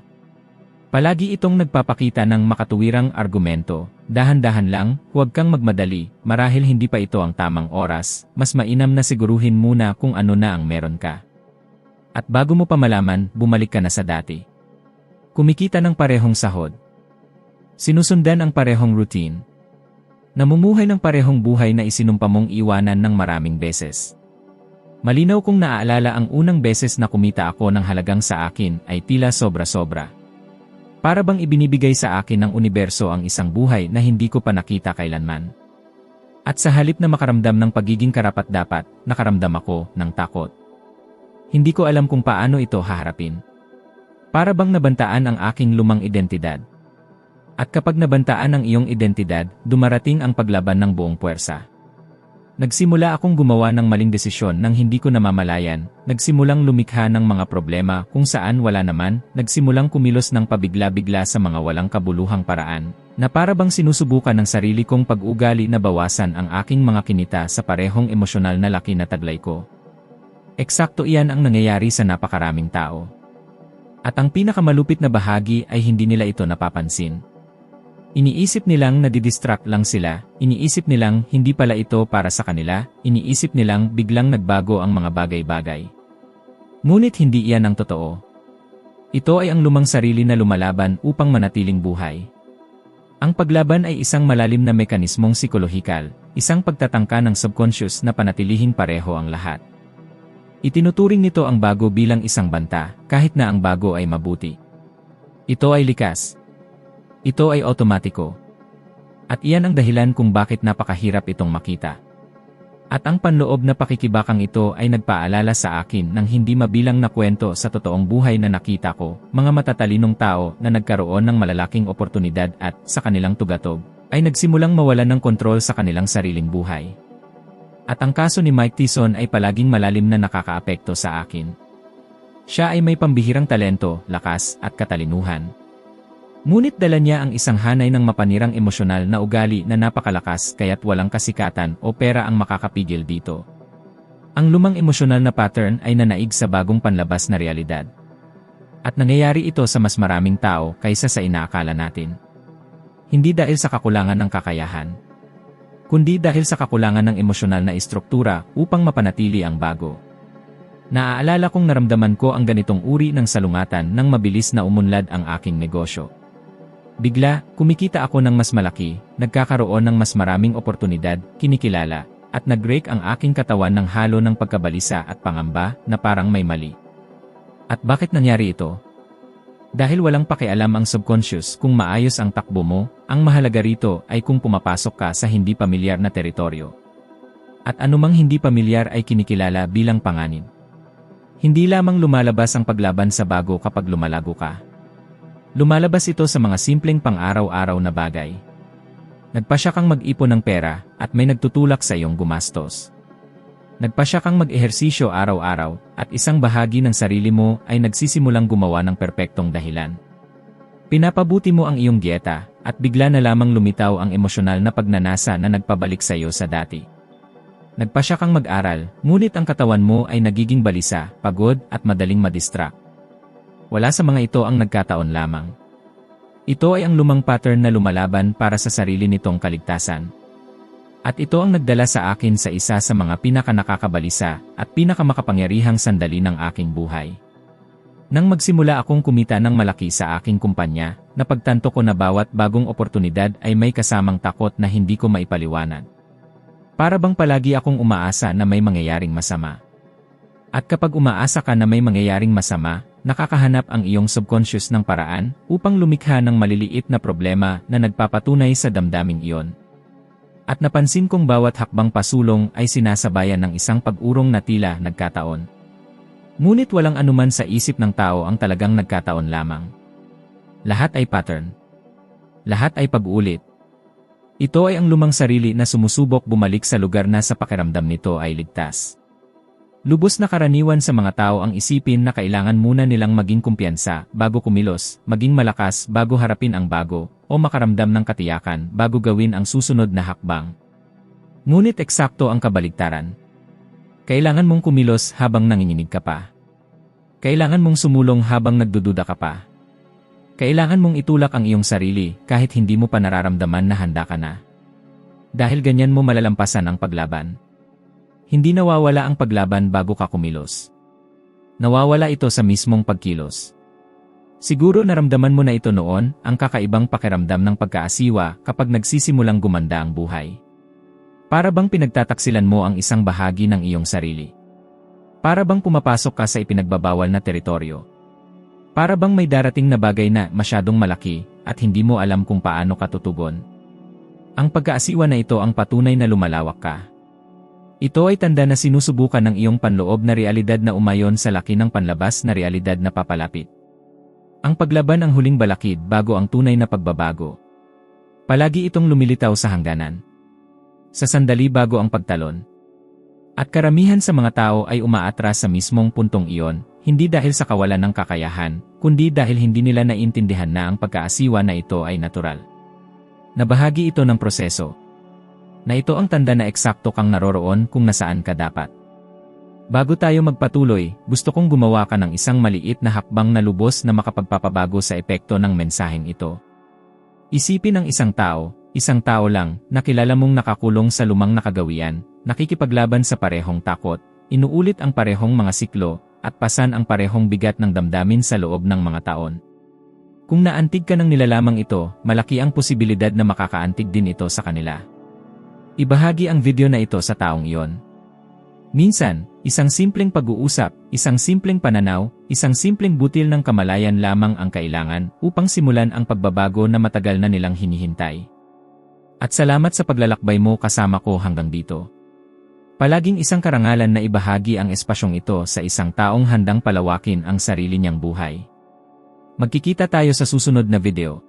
Palagi itong nagpapakita ng makatuwirang argumento, dahan-dahan lang, huwag kang magmadali, marahil hindi pa ito ang tamang oras, mas mainam na siguruhin muna kung ano na ang meron ka. At bago mo pa malaman, bumalik ka na sa dati. Kumikita ng parehong sahod. Sinusundan ang parehong routine. Namumuhay ng parehong buhay na isinumpa mong iwanan ng maraming beses. Malinaw kong naaalala ang unang beses na kumita ako ng halagang sa akin ay tila sobra-sobra. Para bang ibinibigay sa akin ng universo ang isang buhay na hindi ko pa nakita kailanman. At sa halip na makaramdam ng pagiging karapat-dapat, nakaramdam ako ng takot. Hindi ko alam kung paano ito haharapin. Para bang nabantaan ang aking lumang identidad. At kapag nabantaan ang iyong identidad, dumarating ang paglaban ng buong puwersa. Nagsimula akong gumawa ng maling desisyon nang hindi ko namamalayan, nagsimulang lumikha ng mga problema kung saan wala naman, nagsimulang kumilos ng pabigla-bigla sa mga walang kabuluhang paraan, na para bang sinusubukan ng sarili kong pag-ugali na bawasan ang aking mga kinita sa parehong emosyonal na laki na taglay ko. Eksakto iyan ang nangyayari sa napakaraming tao. At ang pinakamalupit na bahagi ay hindi nila ito napapansin. Iniisip nilang nadidistract lang sila, iniisip nilang hindi pala ito para sa kanila, iniisip nilang biglang nagbago ang mga bagay-bagay. Ngunit hindi iyan ang totoo. Ito ay ang lumang sarili na lumalaban upang manatiling buhay. Ang paglaban ay isang malalim na mekanismong psikolohikal, isang pagtatangka ng subconscious na panatilihing pareho ang lahat. Itinuturing nito ang bago bilang isang banta, kahit na ang bago ay mabuti. Ito ay likas. Ito ay otomatiko. At iyan ang dahilan kung bakit napakahirap itong makita. At ang panloob na pakikibakang ito ay nagpaalala sa akin ng hindi mabilang na kwento sa totoong buhay na nakita ko, mga matatalinong tao na nagkaroon ng malalaking oportunidad at, sa kanilang tugatog, ay nagsimulang mawalan ng kontrol sa kanilang sariling buhay. At ang kaso ni Mike Tyson ay palaging malalim na nakakaapekto sa akin. Siya ay may pambihirang talento, lakas, at katalinuhan. Ngunit dala niya ang isang hanay ng mapanirang emosyonal na ugali na napakalakas kaya't walang kasikatan o pera ang makakapigil dito. Ang lumang emosyonal na pattern ay nanaig sa bagong panlabas na realidad. At nangyayari ito sa mas maraming tao kaysa sa inaakala natin. Hindi dahil sa kakulangan ng kakayahan, kundi dahil sa kakulangan ng emosyonal na istruktura upang mapanatili ang bago. Naaalala kong naramdaman ko ang ganitong uri ng salungatan nang mabilis na umunlad ang aking negosyo. Bigla, kumikita ako ng mas malaki, nagkakaroon ng mas maraming oportunidad, kinikilala, at nag-break ang aking katawan ng halo ng pagkabalisa at pangamba na parang may mali. At bakit nangyari ito? Dahil walang pakialam ang subconscious kung maayos ang takbo mo, ang mahalaga rito ay kung pumapasok ka sa hindi pamilyar na teritoryo. At anumang hindi pamilyar ay kinikilala bilang panganib. Hindi lamang lumalabas ang paglaban sa bago kapag lumalago ka. Lumalabas ito sa mga simpleng pang-araw-araw na bagay. Nagpasya kang mag-ipon ng pera at may nagtutulak sa iyong gumastos. Nagpasya kang mag-ehersisyo araw-araw at isang bahagi ng sarili mo ay nagsisimulang gumawa ng perpektong dahilan. Pinapabuti mo ang iyong dieta at bigla na lamang lumitaw ang emosyonal na pagnanasa na nagpabalik sa iyo sa dati. Nagpasya kang mag-aral, ngunit ang katawan mo ay nagiging balisa, pagod at madaling madistract. Wala sa mga ito ang nagkataon lamang. Ito ay ang lumang pattern na lumalaban para sa sarili nitong kaligtasan. At ito ang nagdala sa akin sa isa sa mga pinakanakakabalisa at pinakamakapangyarihang sandali ng aking buhay. Nang magsimula akong kumita ng malaki sa aking kumpanya, napagtanto ko na bawat bagong oportunidad ay may kasamang takot na hindi ko maipaliwanag. Para bang palagi akong umaasa na may mangyayaring masama. At kapag umaasa ka na may mangyayaring masama, nakakahanap ang iyong subconscious ng paraan upang lumikha ng maliliit na problema na nagpapatunay sa damdaming iyon. At napansin kong bawat hakbang pasulong ay sinasabayan ng isang pag-urong na tila nagkataon. Ngunit walang anuman sa isip ng tao ang talagang nagkataon lamang. Lahat ay pattern. Lahat ay pag-ulit. Ito ay ang lumang sarili na sumusubok bumalik sa lugar na sa pakiramdam nito ay ligtas. Lubos na karaniwan sa mga tao ang isipin na kailangan muna nilang maging kumpiyansa bago kumilos, maging malakas bago harapin ang bago, o makaramdam ng katiyakan bago gawin ang susunod na hakbang. Ngunit eksakto ang kabaligtaran. Kailangan mong kumilos habang nanginginig ka pa. Kailangan mong sumulong habang nagdududa ka pa. Kailangan mong itulak ang iyong sarili kahit hindi mo pa nararamdaman na handa ka na. Dahil ganyan mo malalampasan ang paglaban. Hindi nawawala ang paglaban bago ka kumilos. Nawawala ito sa mismong pagkilos. Siguro naramdaman mo na ito noon, ang kakaibang pakiramdam ng pagkaasiwa kapag nagsisimulang gumanda ang buhay. Para bang pinagtataksilan mo ang isang bahagi ng iyong sarili. Para bang pumapasok ka sa ipinagbabawal na teritoryo. Para bang may darating na bagay na masyadong malaki at hindi mo alam kung paano ka tutugon. Ang pagkaasiwa na ito ang patunay na lumalawak ka. Ito ay tanda na sinusubukan ng iyong panloob na realidad na umayon sa laki ng panlabas na realidad na papalapit. Ang paglaban ang huling balakid bago ang tunay na pagbabago. Palagi itong lumilitaw sa hangganan. Sa sandali bago ang pagtalon. At karamihan sa mga tao ay umaatras sa mismong puntong iyon, hindi dahil sa kawalan ng kakayahan, kundi dahil hindi nila naintindihan na ang pagkaasiwa na ito ay natural. Na bahagi ito ng proseso. Na ito ang tanda na eksakto kang naroroon kung nasaan ka dapat. Bago tayo magpatuloy, gusto kong gumawa ka ng isang maliit na hakbang na lubos na makapagpapabago sa epekto ng mensaheng ito. Isipin ang isang tao lang, na kilala mong nakakulong sa lumang nakagawian, nakikipaglaban sa parehong takot, inuulit ang parehong mga siklo, at pasan ang parehong bigat ng damdamin sa loob ng mga taon. Kung naantig ka ng nilalamang ito, malaki ang posibilidad na makakaantig din ito sa kanila. Ibahagi ang video na ito sa taong iyon. Minsan, isang simpleng pag-uusap, isang simpleng pananaw, isang simpleng butil ng kamalayan lamang ang kailangan upang simulan ang pagbabago na matagal na nilang hinihintay. At salamat sa paglalakbay mo kasama ko hanggang dito. Palaging isang karangalan na ibahagi ang espasyong ito sa isang taong handang palawakin ang sarili niyang buhay. Magkikita tayo sa susunod na video.